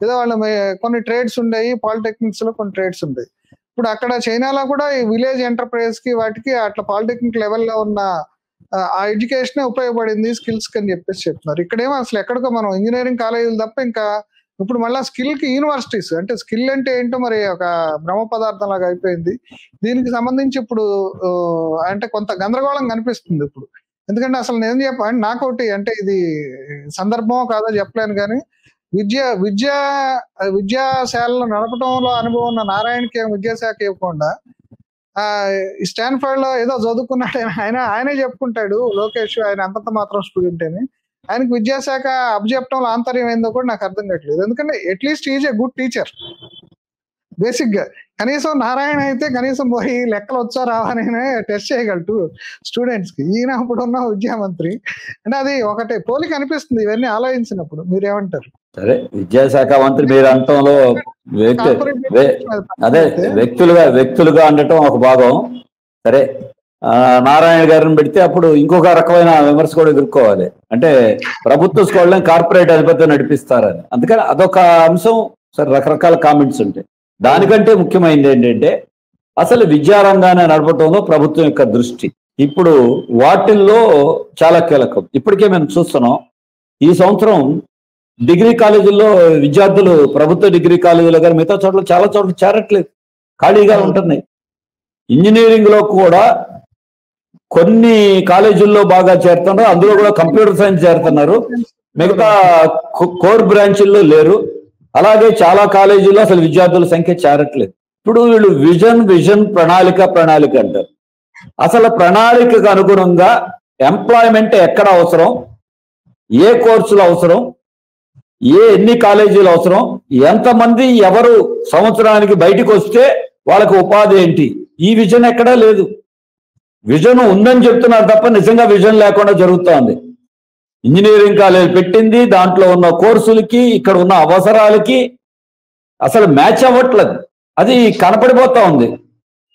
ఏదో వాళ్ళు కొన్ని ట్రేడ్స్ ఉండేవి, పాలిటెక్నిక్స్ లో కొన్ని ట్రేడ్స్ ఉండేవి. ఇప్పుడు అక్కడ చైనాలో కూడా ఈ విలేజ్ ఎంటర్ప్రైజ్ కి వాటికి అట్లా పాలిటెక్నిక్ లెవెల్లో ఉన్న ఆ ఎడ్యుకేషన్ ఉపయోగపడింది స్కిల్స్ అని చెప్పేసి చెప్తున్నారు. ఇక్కడేమో అసలు ఎక్కడికో మనం ఇంజనీరింగ్ కాలేజీలు తప్ప ఇంకా ఇప్పుడు మళ్ళీ స్కిల్ కి యూనివర్సిటీస్, అంటే స్కిల్ అంటే ఏంటో మరి ఒక బ్రహ్మ పదార్థం లాగా అయిపోయింది. దీనికి సంబంధించి ఇప్పుడు అంటే కొంత గందరగోళం కనిపిస్తుంది ఇప్పుడు. ఎందుకంటే అసలు నేను చెప్పండి, నాకోటి అంటే ఇది సందర్భమో కాదో చెప్పలేను, కానీ విద్యాశాలను నడపడంలో అనుభవం ఉన్న నారాయణకి విద్యాశాఖ ఇవ్వకుండా స్టాన్ఫర్డ్ లో ఏదో చదువుకున్నాడు ఆయనే చెప్పుకుంటాడు, లోకేష్ ఆయన అంతంత మాత్రం స్టూడెంట్ అని. ఆయనకు విద్యాశాఖ అప్పచెప్పడంలో ఆంతర్యం ఏందో కూడా నాకు అర్థం కావట్లేదు. ఎందుకంటే at least is a good teacher basic గా. కనీసం నారాయణ అయితే కనీసం పోయి లెక్కలు వచ్చా రావని టెస్ట్ చేయగలడు స్టూడెంట్స్ కి. ఈయన ఇప్పుడున్న విద్యామంత్రి అంటే అది ఒకటే పోలిక అనిపిస్తుంది ఇవన్నీ ఆలోచించినప్పుడు. మీరేమంటారు? సరే, విద్యాశాఖ మంత్రి మీరు అంటంలో అదే వ్యక్తులుగా అనటం ఒక భాగం. సరే, నారాయణ గారిని పెడితే అప్పుడు ఇంకొక రకమైన విమర్శ కూడా ఎదుర్కోవాలి. అంటే ప్రభుత్వ స్కూళ్ళని కార్పొరేట్ అధిపతి నడిపిస్తారని. అందుకని అదొక అంశం. సరే, రకరకాల కామెంట్స్ ఉంటాయి. దానికంటే ముఖ్యమైనది ఏంటంటే అసలు విద్యారంగాన్ని నడపడంలో ప్రభుత్వం యొక్క దృష్టి ఇప్పుడు వాటిల్లో చాలా కీలకం. ఇప్పటికే మేము చూస్తున్నాం, ఈ సంవత్సరం డిగ్రీ కాలేజీల్లో విద్యార్థులు ప్రభుత్వ డిగ్రీ కాలేజీలో కానీ మిగతా చోట్ల చాలా చోట్ల చేరట్లేదు, ఖాళీగా ఉంటున్నాయి. ఇంజనీరింగ్ లో కూడా కొన్ని కాలేజీల్లో బాగా చేరుతున్నారు, అందులో కూడా కంప్యూటర్ సైన్స్ చేరుతున్నారు, మిగతా కోర్ బ్రాంచీల్లో లేరు. అలాగే చాలా కాలేజీల్లో అసలు విద్యార్థుల సంఖ్య చేరట్లేదు. ఇప్పుడు వీళ్ళు విజన్ ప్రణాళిక అంటారు. అసలు ప్రణాళికకు అనుగుణంగా ఎంప్లాయ్మెంట్ ఎక్కడ అవసరం, ఏ కోర్సులు అవసరం, ఎన్ని కాలేజీలు అవసరం, ఎంతమంది ఎవరు సంవత్సరానికి బయటికి వస్తే వాళ్ళకి ఉపాధి ఏంటి, ఈ విజన్ ఎక్కడా లేదు. విజన్ ఉందని చెప్తున్నారు తప్ప నిజంగా విజన్ లేకుండా జరుగుతోంది. ఇంజనీరింగ్ కాలేజ్ పెట్టింది, దాంట్లో ఉన్న కోర్సులకి ఇక్కడ ఉన్న అవసరాలకి అసలు మ్యాచ్ అవ్వట్లేదు. అది కనపడిపోతా ఉంది.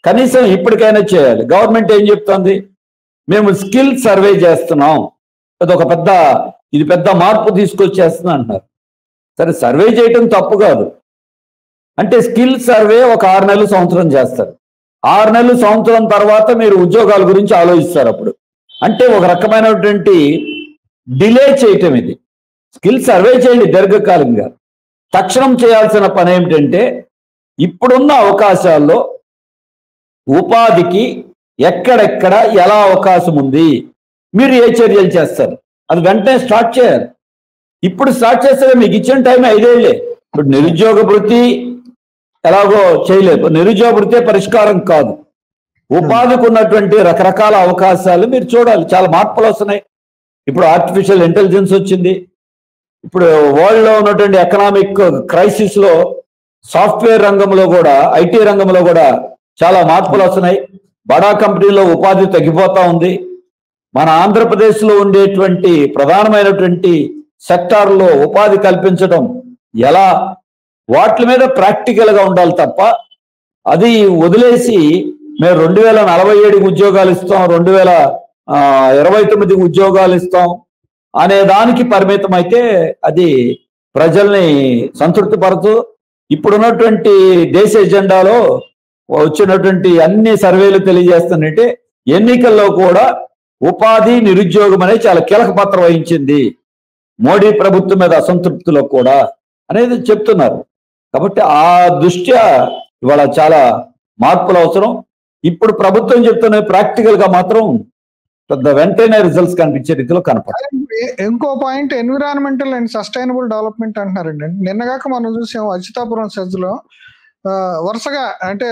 కనీసం ఇప్పటికైనా చేయాలి. గవర్నమెంట్ ఏం చెప్తోంది, మేము స్కిల్ సర్వే చేస్తున్నాం, అదొక పెద్ద మార్పు తీసుకొచ్చేస్తుంది అంటున్నారు. సరే, సర్వే చేయటం తప్పు కాదు. అంటే స్కిల్ సర్వే ఒక 6 నెలలు సంవత్సరం చేస్తారు. 6 నెలలు సంవత్సరం తర్వాత మీరు ఉద్యోగాల గురించి ఆలోచిస్తారు. అప్పుడు అంటే ఒక రకమైనటువంటి డిలే చేయటం. ఇది స్కిల్ సర్వే చేయండి దీర్ఘకాలికంగా. తక్షణం చేయాల్సిన పని ఏమిటంటే ఇప్పుడున్న అవకాశాల్లో ఉపాధికి ఎక్కడెక్కడ ఎలా అవకాశం ఉంది, మీరు ఏ చర్యలు చేస్తారు, అది వెంటనే స్టార్ట్ చేయాలి. ఇప్పుడు స్టార్ట్ చేస్తే మీకు ఇచ్చిన టైం 5 ఏళ్లే. ఇప్పుడు నిరుద్యోగ భృతి ఎలాగో చేయలేదు. నిరుద్యోగ భృతే పరిష్కారం కాదు. ఉపాధికి ఉన్నటువంటి రకరకాల అవకాశాలు మీరు చూడాలి. చాలా మార్పులు వస్తున్నాయి. ఇప్పుడు ఆర్టిఫిషియల్ ఇంటెలిజెన్స్ వచ్చింది. ఇప్పుడు వరల్డ్లో ఉన్నటువంటి ఎకనామిక్ క్రైసిస్ లో సాఫ్ట్వేర్ రంగంలో కూడా, ఐటీ రంగంలో కూడా చాలా మార్పులు వస్తున్నాయి. బడా కంపెనీలో ఉపాధి తగ్గిపోతా ఉంది. మన ఆంధ్రప్రదేశ్లో ఉండేటువంటి ప్రధానమైనటువంటి సెక్టార్లో ఉపాధి కల్పించడం ఎలా, వాటి మీద ప్రాక్టికల్గా ఉండాలి తప్ప అది వదిలేసి మేము 2047 ఉద్యోగాలు ఇస్తాం, 2029 ఉద్యోగాలు ఇస్తాం అనే దానికి పరిమితం అయితే అది ప్రజల్ని సంతృప్తిపరచు. ఇప్పుడున్నటువంటి దేశ ఎజెండాలో వచ్చినటువంటి అన్ని సర్వేలు తెలియజేస్తున్నట్టే ఎన్నికల్లో కూడా ఉపాధి, నిరుద్యోగం అనేది చాలా కీలక పాత్ర వహించింది మోడీ ప్రభుత్వం మీద అసంతృప్తిలో కూడా అనేది చెప్తున్నారు. కాబట్టి ఆ దృష్ట్యా ఇవాళ చాలా మార్పులు అవసరం. ఇప్పుడు ప్రభుత్వం చెప్తున్న ప్రాక్టికల్ గా మాత్రం పెద్ద వెంటనే రిజల్ట్స్ కనిపించే రీతిలో కనపడతాయి. ఇంకో point environmental and sustainable development అంటున్నారండి. నిన్నగాక మనం చూసాం అచ్యుతాపురం సెజ్ లో వరుసగా అంటే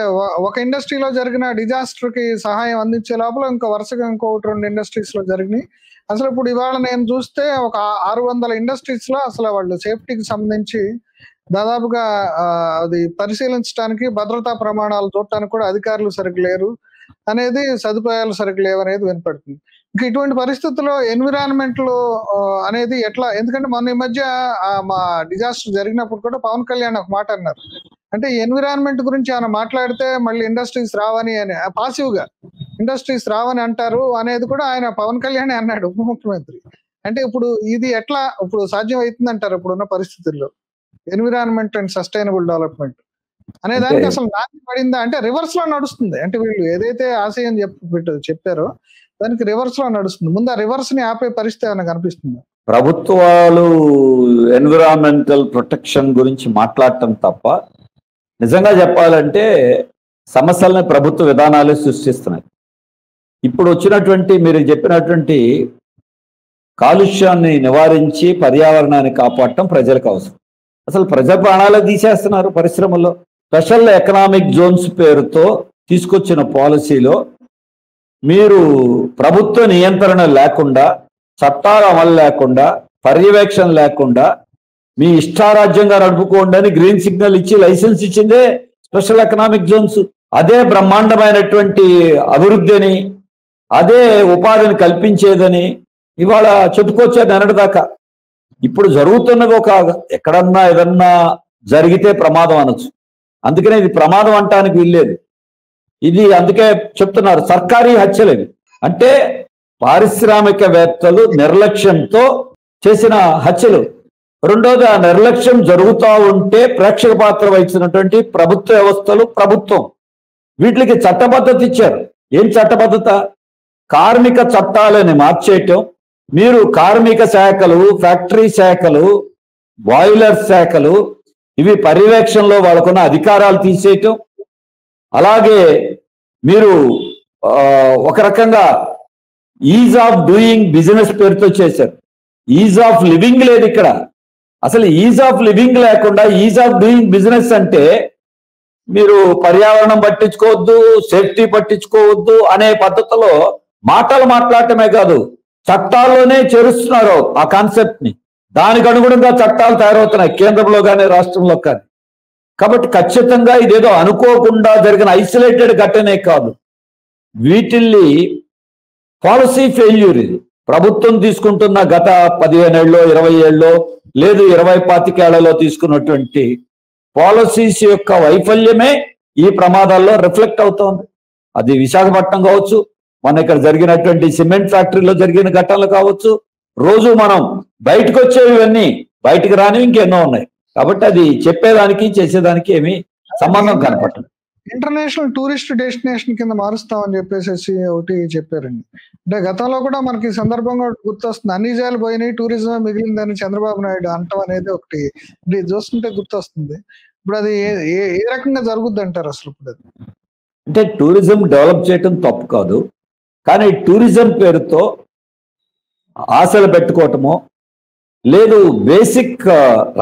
ఒక ఇండస్ట్రీలో జరిగిన డిజాస్టర్ కి సహాయం అందించే లోపల వరుసగా ఇంకొకటి 2 ఇండస్ట్రీస్ లో జరిగినాయి. అసలు ఇప్పుడు ఇవాళ నేను చూస్తే ఒక 600 ఇండస్ట్రీస్ లో అసలు వాళ్ళు సేఫ్టీకి సంబంధించి దాదాపుగా అది పరిశీలించడానికి, భద్రతా ప్రమాణాలు చూడటానికి కూడా అధికారులు సరిగ్గా లేరు అనేది, సదుపాయాలు సరిగ్గా లేవు అనేది వినపడుతుంది. ఇంకా ఇటువంటి పరిస్థితుల్లో ఎన్విరాన్మెంట్ లో అనేది ఎట్లా, ఎందుకంటే మొన్న ఈ మధ్య మా డిజాస్టర్ జరిగినప్పుడు కూడా పవన్ కళ్యాణ్ ఒక మాట అన్నారు, అంటే ఎన్విరాన్మెంట్ గురించి ఆయన మాట్లాడితే మళ్ళీ ఇండస్ట్రీస్ రావని అని, పాసివ్ గా ఇండస్ట్రీస్ రావని అంటారు అనేది కూడా ఆయన పవన్ కళ్యాణ్ అన్నాడు, ఉప ముఖ్యమంత్రి. అంటే ఇప్పుడు ఇది ఎట్లా ఇప్పుడు సాధ్యం అవుతుంది అంటారు ఇప్పుడున్న పరిస్థితుల్లో ఎన్విరాన్మెంట్ అండ్ సస్టైనబుల్ డెవలప్మెంట్ అనే దానికి అసలు నాటి పడిందా? అంటే రివర్స్ లో నడుస్తుంది. అంటే వీళ్ళు ఏదైతే ఆశయం చెప్పారో దానికి రివర్స్ లో నడుస్తుంది. ముందు ఆ రివర్స్ ని ఆపే పరిస్థితి ఏమైనా కనిపిస్తుంది? ప్రభుత్వాలు ఎన్విరాన్మెంటల్ ప్రొటెక్షన్ గురించి మాట్లాడటం తప్ప, నిజంగా చెప్పాలంటే సమస్యలని ప్రభుత్వ విధానాలే సృష్టిస్తున్నాయి. ఇప్పుడు వచ్చినటువంటి మీరు చెప్పినటువంటి కాలుష్యాన్ని నివారించి పర్యావరణాన్ని కాపాడటం ప్రజలకు అవసరం. అసలు ప్రజా ప్రాణాలు తీసేస్తున్నారు. పరిశ్రమల్లో స్పెషల్ ఎకనామిక్ జోన్స్ పేరుతో తీసుకొచ్చిన పాలసీలో మీరు ప్రభుత్వ నియంత్రణ లేకుండా, చట్టాల అమలు లేకుండా, పర్యవేక్షణ లేకుండా మీ ఇష్టారాజ్యంగా నడుపుకోండి గ్రీన్ సిగ్నల్ ఇచ్చి లైసెన్స్ ఇచ్చిందే స్పెషల్ ఎకనామిక్ జోన్స్. అదే బ్రహ్మాండమైనటువంటి అభివృద్ధిని, అదే ఉపాధిని కల్పించేదని ఇవాళ చెప్పుకోవచ్చా నిన్నటిదాకా. ఇప్పుడు జరుగుతున్నది ఎక్కడన్నా ఏదన్నా జరిగితే ప్రమాదం అనొచ్చు. అందుకనే ఇది ప్రమాదం అంటానికి వీల్లేదు. ఇది అందుకే చెప్తున్నారు సర్కారీ హత్యలు ఇవి. అంటే పారిశ్రామికవేత్తలు నిర్లక్ష్యంతో చేసిన హత్యలు. రెండోది, ఆ నిర్లక్ష్యం జరుగుతూ ఉంటే ప్రేక్షక పాత్ర వహించినటువంటి ప్రభుత్వ వ్యవస్థలు, ప్రభుత్వం వీటికి చట్టబద్ధత ఇచ్చారు. ఏం చట్టబద్ధత? కార్మిక చట్టాలని మార్చేయటం, మీరు కార్మిక శాఖలు, ఫ్యాక్టరీ శాఖలు, బాయిలర్ శాఖలు ఇవి పర్యవేక్షణలో వాళ్ళకున్న అధికారాలు తీసేయటం, అలాగే మీరు ఒక రకంగా ఈజ్ ఆఫ్ డూయింగ్ బిజినెస్ పేరుతో చేశారు. ఈజ్ ఆఫ్ లివింగ్ లేదు ఇక్కడ. అసలు ఈజ్ ఆఫ్ లివింగ్ లేకుండా ఈజ్ ఆఫ్ డూయింగ్ బిజినెస్ అంటే మీరు పర్యావరణం పట్టించుకోవద్దు, సేఫ్టీ పట్టించుకోవద్దు అనే పద్ధతిలో మాటలు మాట్లాడటమే కాదు, చట్టాల్లోనే చేరుస్తున్నారు ఆ కాన్సెప్ట్ ని. దానికి అనుగుణంగా చట్టాలు తయారవుతున్నాయి కేంద్రంలో కానీ రాష్ట్రంలో కానీ. కాబట్టి ఖచ్చితంగా ఇదేదో అనుకోకుండా జరిగిన ఐసోలేటెడ్ ఘటనే కాదు. వీటిల్ని పాలసీ ఫెయిల్యూర్ ఇది. ప్రభుత్వం తీసుకుంటున్న గత 15 ఏళ్ళలో 20 ఏళ్ళలో లేదు 20-25 ఏళ్లలో తీసుకున్నటువంటి పాలసీస్ యొక్క వైఫల్యమే ఈ ప్రమాదాల్లో రిఫ్లెక్ట్ అవుతోంది. అది విశాఖపట్నం కావచ్చు, మన ఇక్కడ జరిగినటువంటి సిమెంట్ ఫ్యాక్టరీలో జరిగిన ఘటనలు కావచ్చు, రోజు మనం బయటకు వచ్చేవి ఇవన్నీ, బయటకు రానివి ఇంకెన్నో ఉన్నాయి. కాబట్టి అది చెప్పేదానికి చేసేదానికి ఏమీ సంబంధం కనపడదు. ఇంటర్నేషనల్ టూరిస్ట్ డెస్టినేషన్ కింద మారుస్తామని చెప్పేసి ఒకటి చెప్పారండి. అంటే గతంలో కూడా మనకి సందర్భంగా గుర్తొస్తుంది, అన్ని జాలు పోయినాయి టూరిజం మిగిలిందని చంద్రబాబు నాయుడు అంటాం అనేది ఒకటి ఇది చూస్తుంటే గుర్తొస్తుంది. ఇప్పుడు అది ఏ రకంగా జరుగుద్ది అంటారు అసలు? ఇప్పుడు అది అంటే టూరిజం డెవలప్ చేయటం తప్పు కాదు, కానీ టూరిజం పేరుతో ఆశలు పెట్టుకోవటమో లేదు బేసిక్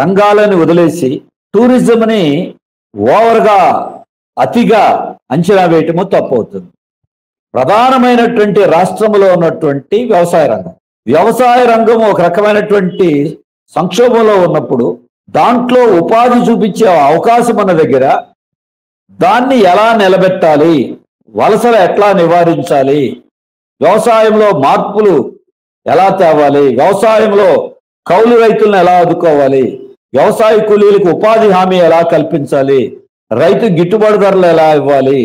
రంగాలను వదిలేసి టూరిజంని ఓవర్గా అతిగా అంచనా వేయటమో తప్పు అవుతుంది. ప్రధానమైనటువంటి రాష్ట్రంలో ఉన్నటువంటి వ్యవసాయ రంగం ఒక రకమైనటువంటి సంక్షోభంలో ఉన్నప్పుడు దాంట్లో ఉపాధి చూపించే అవకాశం ఉన్న దగ్గర దాన్ని ఎలా నిలబెట్టాలి, వలసలు ఎట్లా నివారించాలి, వ్యవసాయంలో మార్పులు ఎలా తేవాలి, వ్యవసాయంలో కౌలు రైతులను ఎలా ఆదుకోవాలి, వ్యవసాయ కూలీలకు ఉపాధి హామీ ఎలా కల్పించాలి, రైతు గిట్టుబాటు ధరలు ఎలా ఇవ్వాలి,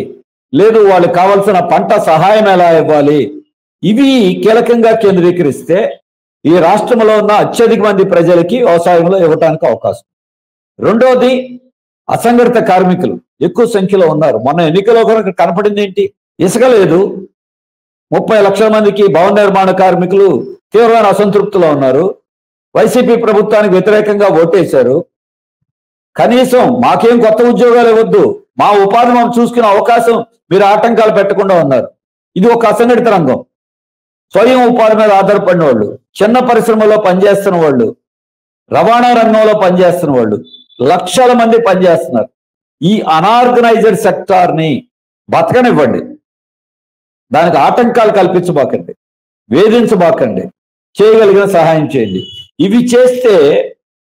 లేదు వాళ్ళకి కావాల్సిన పంట సహాయం ఎలా ఇవ్వాలి, ఇవి కీలకంగా కేంద్రీకరిస్తే ఈ రాష్ట్రంలో ఉన్న అత్యధిక మంది ప్రజలకి వ్యవసాయంలో ఇవ్వటానికి అవకాశం. రెండోది, అసంఘటిత కార్మికులు ఎక్కువ సంఖ్యలో ఉన్నారు. మొన్న ఎన్నికలో కనపడింది ఏంటి? ఇసుక లేదు. 30 లక్షల మందికి భవన నిర్మాణ కార్మికులు తీవ్రమైన అసంతృప్తిలో ఉన్నారు. వైసీపీ ప్రభుత్వానికి వ్యతిరేకంగా ఓటేశారు. కనీసం మాకేం కొత్త ఉద్యోగాలు ఇవ్వద్దు, మా ఉపాధి మనం చూసుకునే అవకాశం మీరు ఆటంకాలు పెట్టకుండా ఉన్నారు. ఇది ఒక అసంఘటిత రంగం. స్వయం ఉపాధి మీద ఆధారపడిన వాళ్ళు, చిన్న పరిశ్రమలో పనిచేస్తున్న వాళ్ళు, రవాణా రంగంలో పనిచేస్తున్న వాళ్ళు లక్షల మంది పనిచేస్తున్నారు. ఈ అనార్గనైజ్డ్ సెక్టార్ని బతకనివ్వండి, దానికి ఆటంకాలు కల్పించబాకండి, వేధించబాకండి, చేయగలిగిన సహాయం చేయండి. ఇవి చేస్తే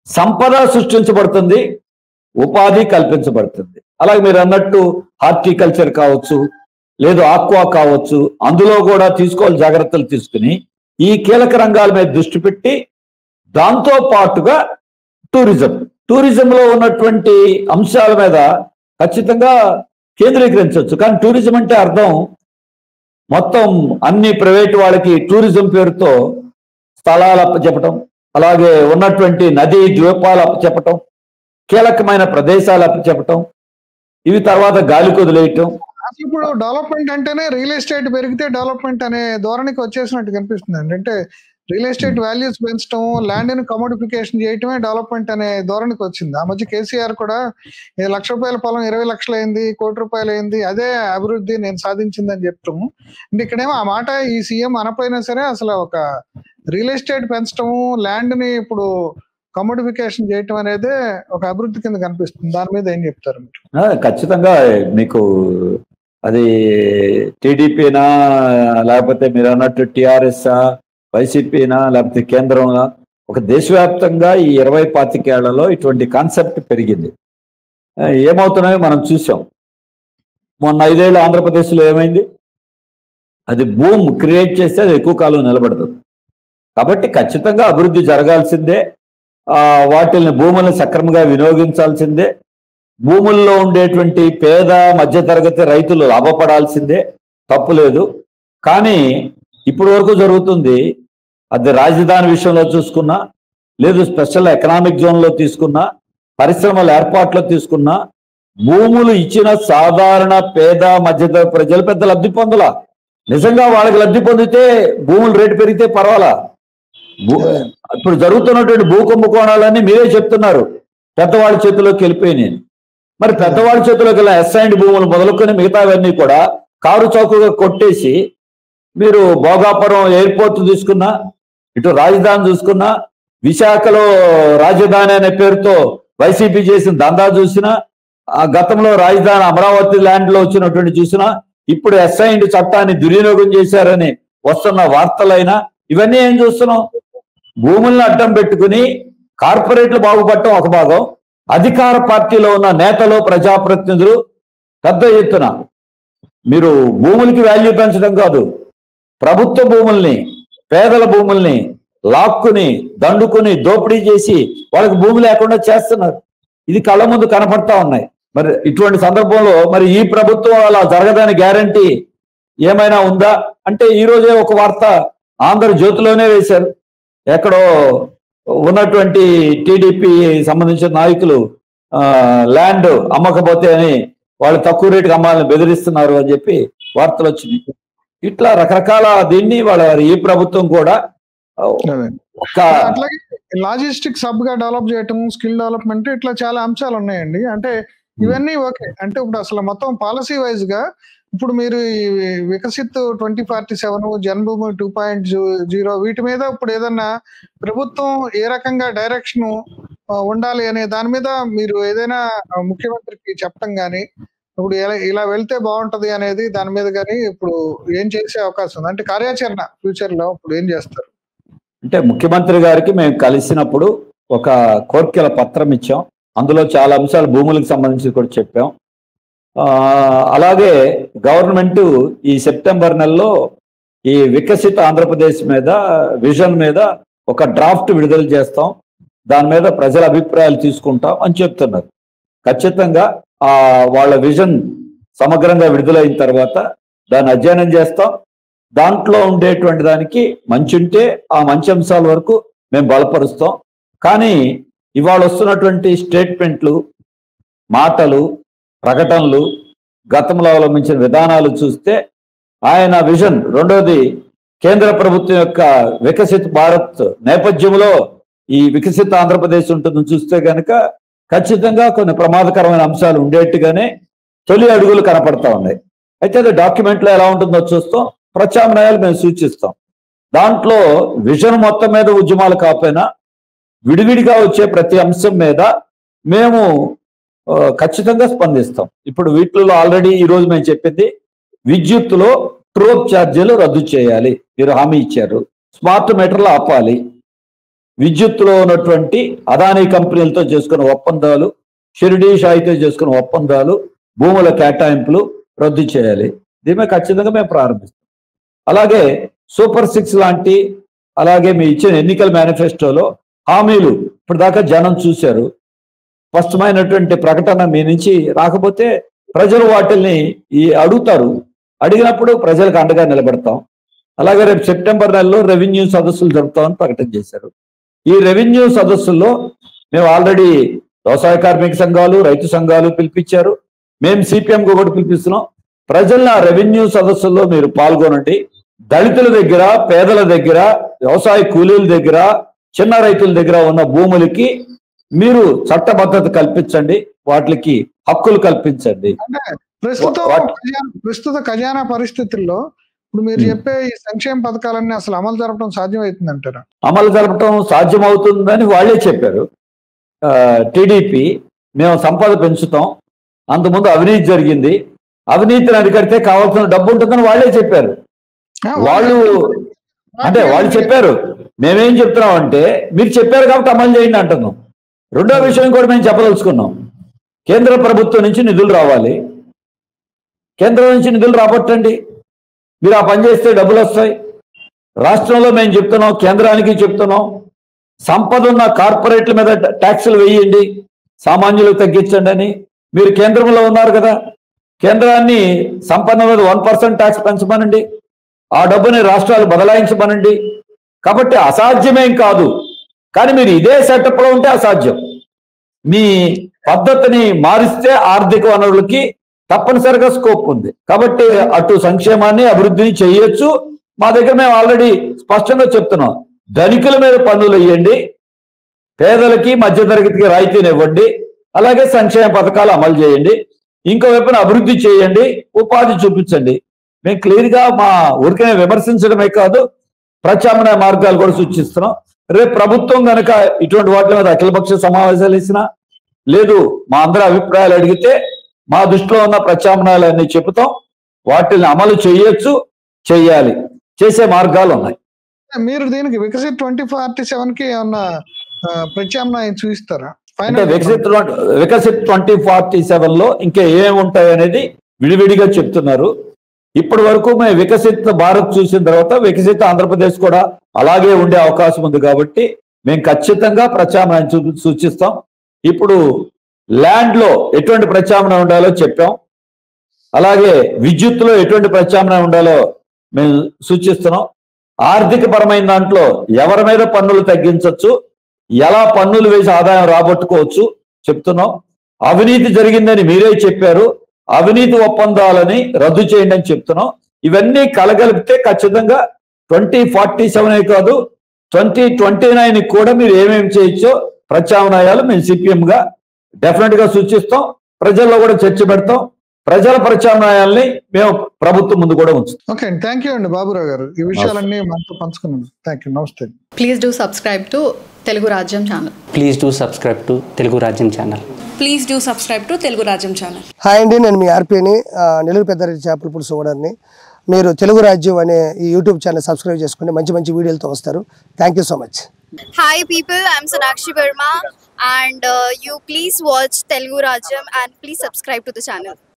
సంపద సృష్టించబడుతుంది, ఉపాధి కల్పించబడుతుంది. అలాగే మీరు అన్నట్టు హార్టికల్చర్ కావచ్చు, లేదు ఆక్వా కావచ్చు, అందులో కూడా తీసుకోవాలి జాగ్రత్తలు తీసుకుని ఈ కీలక రంగాల మీద దృష్టి పెట్టి దాంతో పాటుగా టూరిజంలో ఉన్నటువంటి అంశాల మీద ఖచ్చితంగా కేంద్రీకరించవచ్చు. కానీ టూరిజం అంటే అర్థం మొత్తం అన్ని ప్రైవేట్ వాళ్ళకి టూరిజం పేరుతో స్థలాలు అప్పచెప్పటం, అలాగే ఉన్నటువంటి నదీ ద్వీపాలు అప్పచెప్పటం, కీలకమైన ప్రదేశాలు అప్పచెప్పటం, ఇవి తర్వాత గాలి కొదిలేయటం. అసలు ఇప్పుడు డెవలప్మెంట్ అంటేనే రియల్ ఎస్టేట్ పెరిగితే డెవలప్మెంట్ అనే ధోరణికి వచ్చేసినట్టు కనిపిస్తుంది. అంటే రియల్ ఎస్టేట్ వాల్యూస్ పెంచడం, ల్యాండ్ ని కమోడిఫికేషన్ చేయటమే డెవలప్మెంట్ అనే ధోరణికి వచ్చింది. ఆ మధ్య కేసీఆర్ కూడా ₹1,00,000 పొలం 20 లక్షలు అయింది, ₹1,00,00,000 అయింది, అదే అభివృద్ధి నేను సాధించిందని చెప్తాము. అంటే ఇక్కడేమో ఆ మాట ఈ సీఎం అనపోయినా సరే అసలు ఒక రియల్ ఎస్టేట్ పెంచడము, ల్యాండ్ ని ఇప్పుడు కమోడిఫికేషన్ చేయటం అనేది ఒక అభివృద్ధి కింద కనిపిస్తుంది. దాని మీద ఏం చెప్తారు మీరు? ఖచ్చితంగా మీకు అది టీడీపీనా లేకపోతే మీరు అన్నట్టు టీఆర్ఎస్ఆ, వైసీపీనా లేకపోతే కేంద్రంలో ఒక దేశవ్యాప్తంగా ఈ 20-25 ఏళ్లలో ఇటువంటి కాన్సెప్ట్ పెరిగింది. ఏమవుతున్నాయో మనం చూసాం. మొన్న 5 ఏళ్ళు ఆంధ్రప్రదేశ్లో ఏమైంది? అది భూమి క్రియేట్ చేస్తే అది ఎక్కువ కాలం నిలబడుతుంది. కాబట్టి ఖచ్చితంగా అభివృద్ధి జరగాల్సిందే, వాటిని భూములను సక్రమంగా వినియోగించాల్సిందే, భూముల్లో ఉండేటువంటి పేద మధ్యతరగతి రైతులు లాభపడాల్సిందే, తప్పులేదు. కానీ ఇప్పటి వరకు జరుగుతుంది, అది రాజధాని విషయంలో చూసుకున్నా, లేదు స్పెషల్ ఎకనామిక్ జోన్లో తీసుకున్నా, పరిశ్రమల ఏర్పాట్లో తీసుకున్నా, భూములు ఇచ్చిన సాధారణ పేద మధ్యతరగతి ప్రజలు పెద్ద లబ్ధి పొందలా. నిజంగా వాళ్ళకి లబ్ధి పొందితే భూములు రేటు పెరిగితే పర్వాలా. ఇప్పుడు జరుగుతున్నటువంటి భూ కుంభకోణాలన్నీ మీరే చెప్తున్నారు పెద్దవాళ్ళ చేతిలోకి వెళ్ళిపోయినాయి. మరి పెద్దవాళ్ళ చేతిలోకి వెళ్ళిన అసైన్డ్ భూములు మొదలుకొని మిగతావన్నీ కూడా కారు చౌకగా కొట్టేసి మీరు భోగాపురం ఎయిర్పోర్ట్ తీసుకున్నా, ఇటు రాజధాని చూసుకున్నా, విశాఖలో రాజధాని అనే పేరుతో వైసీపీ చేసిన దందా చూసినా, ఆ గతంలో రాజధాని అమరావతి ల్యాండ్ లో వచ్చినటువంటి చూసినా, ఇప్పుడు అసైన్డ్ చట్టాన్ని దుర్వినియోగం చేశారని వస్తున్న వార్తలైనా, ఇవన్నీ ఏం చూస్తున్నాం? భూములను అడ్డం పెట్టుకుని కార్పొరేట్లు బాగుపడటం ఒక భాగం, అధికార పార్టీలో ఉన్న నేతలు ప్రజాప్రతినిధులు పెద్ద ఎత్తున మీరు భూములకి వాల్యూ పెంచడం కాదు, ప్రభుత్వ భూముల్ని పేదల భూముల్ని లాక్కుని దండుకుని దోపిడీ చేసి వాళ్ళకి భూమి లేకుండా చేస్తున్నారు. ఇది కళ్ళ ముందు కనపడతా ఉన్నాయి. మరి ఇటువంటి సందర్భంలో మరి ఈ ప్రభుత్వం అలా జరగదని గ్యారంటీ ఏమైనా ఉందా అంటే, ఈ రోజే ఒక వార్త ఆంధ్రజ్యోతిలోనే వేశారు. ఎక్కడో ఉన్నటువంటి టీడీపీ సంబంధించిన నాయకులు ల్యాండ్ అమ్మకపోతే అని వాళ్ళు తక్కువ రేటుకి అమ్మాలని బెదిరిస్తున్నారు అని చెప్పి వార్తలు వచ్చినాయి. ఇట్లా రకరకాల దీన్ని వాళ్ళ ఈ ప్రభుత్వం కూడా అట్లాగే లాజిస్టిక్ సబ్ గా డెవలప్ చేయటం, స్కిల్ డెవలప్మెంట్, ఇట్లా చాలా అంశాలు ఉన్నాయండి. అంటే ఇవన్నీ ఓకే. అంటే ఇప్పుడు అసలు మొత్తం పాలసీ వైజ్ గా ఇప్పుడు మీరు ఈ వికసిత్ 2047, జన్మభూమి 2.0 వీటి మీద ఇప్పుడు ఏదన్నా ప్రభుత్వం ఏ రకంగా డైరెక్షన్ ఉండాలి అనే దాని మీద మీరు ఏదైనా ముఖ్యమంత్రికి చెప్పడం కానీ, ఇప్పుడు ఇలా వెళ్తే బాగుంటది అనేది దాని మీద కానీ ఇప్పుడు ఏం చేసే అవకాశం ఉంది? అంటే కార్యాచరణ ఫ్యూచర్ లో ఇప్పుడు ఏం చేస్తారు? అంటే ముఖ్యమంత్రి గారికి మేము కలిసినప్పుడు ఒక కోర్కెల పత్రం ఇచ్చాం. అందులో చాలా అంశాలు భూములకు సంబంధించి కూడా చెప్పాం. అలాగే గవర్నమెంట్ ఈ సెప్టెంబర్ నెలలో ఈ వికసిత ఆంధ్రప్రదేశ్ మీద విజన్ మీద ఒక డ్రాఫ్ట్ విడుదల చేస్తాం, దాని మీద ప్రజల అభిప్రాయాలు తీసుకుంటాం అని చెప్తున్నారు. ఖచ్చితంగా వాళ్ళ విజన్ సమగ్రంగా విడుదలైన తర్వాత దాన్ని అధ్యయనం చేస్తాం. దాంట్లో ఉండేటువంటి దానికి మంచి ఉంటే ఆ మంచి అంశాల వరకు మేము బలపరుస్తాం. కానీ ఇవాళ వస్తున్నటువంటి స్టేట్మెంట్లు, మాటలు, ప్రకటనలు, గతంలో అవలంబించిన విధానాలు చూస్తే ఆయన విజన్, రెండోది కేంద్ర ప్రభుత్వం యొక్క వికసిత భారత్ నేపథ్యంలో ఈ వికసిత ఆంధ్రప్రదేశ్ ఉంటుందని చూస్తే కనుక ఖచ్చితంగా కొన్ని ప్రమాదకరమైన అంశాలు ఉండేట్టుగానే తొలి అడుగులు కనపడతా ఉన్నాయి. అయితే అది డాక్యుమెంట్లో ఎలా ఉంటుందో చూస్తాం, ప్రత్యామ్నాయాలు మేము సూచిస్తాం. దాంట్లో విజన్ మొత్తం మీద ఉద్యమాలు కాకపోయినా విడివిడిగా వచ్చే ప్రతి అంశం మీద మేము ఖచ్చితంగా స్పందిస్తాం. ఇప్పుడు వీటిలో ఆల్రెడీ ఈరోజు మేము చెప్పింది, విద్యుత్తులో ట్రోప్ ఛార్జీలు రద్దు చేయాలి, మీరు హామీ ఇచ్చారు. స్మార్ట్ మీటర్లు ఆపాలి, విద్యుత్తులో ఉన్నటువంటి అదానీ కంపెనీలతో చేసుకున్న ఒప్పందాలు, షిరిడీ షాయితో చేసుకున్న ఒప్పందాలు, భూముల కేటాయింపులు రద్దు చేయాలి. దీని ఖచ్చితంగా మేము ప్రారంభిస్తాం. అలాగే సూపర్ 6 లాంటి, అలాగే మీ ఇచ్చిన ఎన్నికల మేనిఫెస్టోలో హామీలు ఇప్పుడు దాకా జనం చూశారు. స్పష్టమైనటువంటి ప్రకటన మీ నుంచి రాకపోతే ప్రజలు వాటిల్ని అడుగుతారు. అడిగినప్పుడు ప్రజలకు అండగా నిలబడతాం. అలాగే రేపు సెప్టెంబర్ నెలలో రెవెన్యూ సదస్సులు జరుపుతామని ప్రకటన చేశారు. ఈ రెవెన్యూ సదస్సుల్లో మేము ఆల్రెడీ వ్యవసాయ కార్మిక సంఘాలు, రైతు సంఘాలు పిలిపించారు. మేము సిపిఎంకు కూడా పిలిపిస్తున్నాం. ప్రజలను ఆ రెవెన్యూ సదస్సుల్లో మీరు పాల్గొనండి. దళితుల దగ్గర, పేదల దగ్గర, వ్యవసాయ కూలీల దగ్గర, చిన్న రైతుల దగ్గర ఉన్న భూములకి మీరు చట్టబద్ధత కల్పించండి, వాటికి హక్కులు కల్పించండి. ప్రస్తుత ఖజానా పరిస్థితుల్లో ఇప్పుడు మీరు చెప్పే ఈ సంక్షేమ పథకాలన్నీ అసలు అమలు జరపడం సాధ్యమవుతుంది అంటారా? అమలు జరపడం సాధ్యమవుతుందని వాళ్ళే చెప్పారు. టీడీపీ మేము సంపద పెంచుతాం, అంతకుముందు అవినీతి జరిగింది, అవినీతిని అరికడితే కావాల్సిన డబ్బు ఉంటుందని వాళ్ళే చెప్పారు. వాళ్ళు చెప్పారు. మేమేం చెప్తున్నాం అంటే, మీరు చెప్పారు కాబట్టి అమలు చేయండి అంటున్నాం. రెండో విషయం కూడా మేము చెప్పదలుచుకున్నాం. కేంద్ర ప్రభుత్వం నుంచి నిధులు రావాలి, కేంద్రం నుంచి నిధులు రాబట్టండి, మీరు ఆ పని చేస్తే డబ్బులు వస్తాయి. రాష్ట్రంలో మేము చెప్తున్నాం, కేంద్రానికి చెప్తున్నాం, సంపద ఉన్న కార్పొరేట్ల మీద ట్యాక్సులు వేయండి, సామాన్యులకు తగ్గించండి అని. మీరు కేంద్రంలో ఉన్నారు కదా, కేంద్రాన్ని సంపద మీద 1% ట్యాక్స్ పెంచమనండి, ఆ డబ్బుని రాష్ట్రాలు బదలాయించమనండి. కాబట్టి అసాధ్యమేం కాదు, కానీ మీరు ఇదే సెటప్లో ఉంటే అసాధ్యం. మీ పద్ధతిని మారిస్తే ఆర్థిక వనరులకి తప్పనిసరిగా స్కోప్ ఉంది. కాబట్టి అటు సంక్షేమాన్ని, అభివృద్ధిని చేయొచ్చు. మా దగ్గర మేము ఆల్రెడీ స్పష్టంగా చెప్తున్నాం, ధనికుల మీద పన్నులు వేయండి, పేదలకి మధ్యతరగతికి రాయితీని ఇవ్వండి, అలాగే సంక్షేమ పథకాలు అమలు చేయండి, ఇంకో వైపున అభివృద్ధి చేయండి, ఉపాధి చూపించండి. మేము క్లియర్గా మా ఊరికనే విమర్శించడమే కాదు, ప్రత్యామ్నాయ మార్గాలు కూడా సూచిస్తున్నాం. రేపు ప్రభుత్వం కనుక ఇటువంటి వాటి మీద అఖిలపక్ష సమావేశాలు ఇచ్చినా, లేదు మా అందరి అభిప్రాయాలు అడిగితే మా దృష్టిలో ఉన్న ప్రత్యామ్నాయాలన్నీ చెబుతాం. వాటిని అమలు చేయొచ్చు, చెయ్యాలి, చేసే మార్గాలు ఉన్నాయి. మీరు దీనికి వికసిత్ 2047 కి ఏమన్నా ప్రత్యామ్నాయం చూపిస్తారా? అంటే వికసిత్ 2047 లో ఇంకా ఏమి ఉంటాయి అనేది విడివిడిగా చెప్తున్నారు. ఇప్పటి వరకు మేము వికసిత్ భారత్ చూసిన తర్వాత వికసిత్ ఆంధ్రప్రదేశ్ కూడా అలాగే ఉండే అవకాశం ఉంది కాబట్టి మేము ఖచ్చితంగా ప్రత్యామ్నాయం సూచిస్తాం. ఇప్పుడు ల్యాండ్ లో ఎటువంటి ప్రత్యామ్నాయం ఉండాలో చెప్పాం, అలాగే విద్యుత్తులో ఎటువంటి ప్రత్యామ్నాయం ఉండాలో మేము సూచిస్తున్నాం. ఆర్థిక పరమైన దాంట్లో ఎవరి మీద పన్నులు తగ్గించవచ్చు, ఎలా పన్నులు వేసి ఆదాయం రాబట్టుకోవచ్చు చెప్తున్నాం. అవినీతి జరిగిందని మీరే చెప్పారు, అవినీతి ఒప్పందాలని రద్దు చేయండి అని చెప్తున్నాం. ఇవన్నీ కలగలిపితే ఖచ్చితంగా 2047 కాదు 2029 కూడా మీరు ఏమేమి చేయొచ్చో ప్రత్యామ్నాయాలు మేము సిపిఎం గా డెఫినెట్ గా సూచిస్తాం. ప్రజల్లో కూడా చర్చ పెడతాం. ప్రజల ప్రత్యామ్నాయాల్ని మేము ప్రభుత్వం ముందు కూడా ఉంచుతాం. ఓకే, థ్యాంక్ యూ అండి బాబురావు గారు, ఈ విషయాలన్నీ మనతో పంచుకున్నాను. థ్యాంక్ యూ, నమస్తే. Please do subscribe to Telugu Rajyam channel. Please do subscribe to Telugu Rajyam channel. Please do subscribe to Telugu Rajyam channel. Hi అండి, నేను మీ ఆర్పీని, నెల్లూరు పెద్దారెడ్డి చేపల పులుసు ఓనర్ని. మీరు తెలుగు రాజ్యం అనే ఈ యూట్యూబ్ ఛానల్ సబ్స్క్రైబ్ చేసుకుని మంచి మంచి వీడియోలతో వస్తారు. Thank you so much. Hi people, I'm Sonakshi Verma and you please watch Telugu Rajyam and please subscribe to the channel.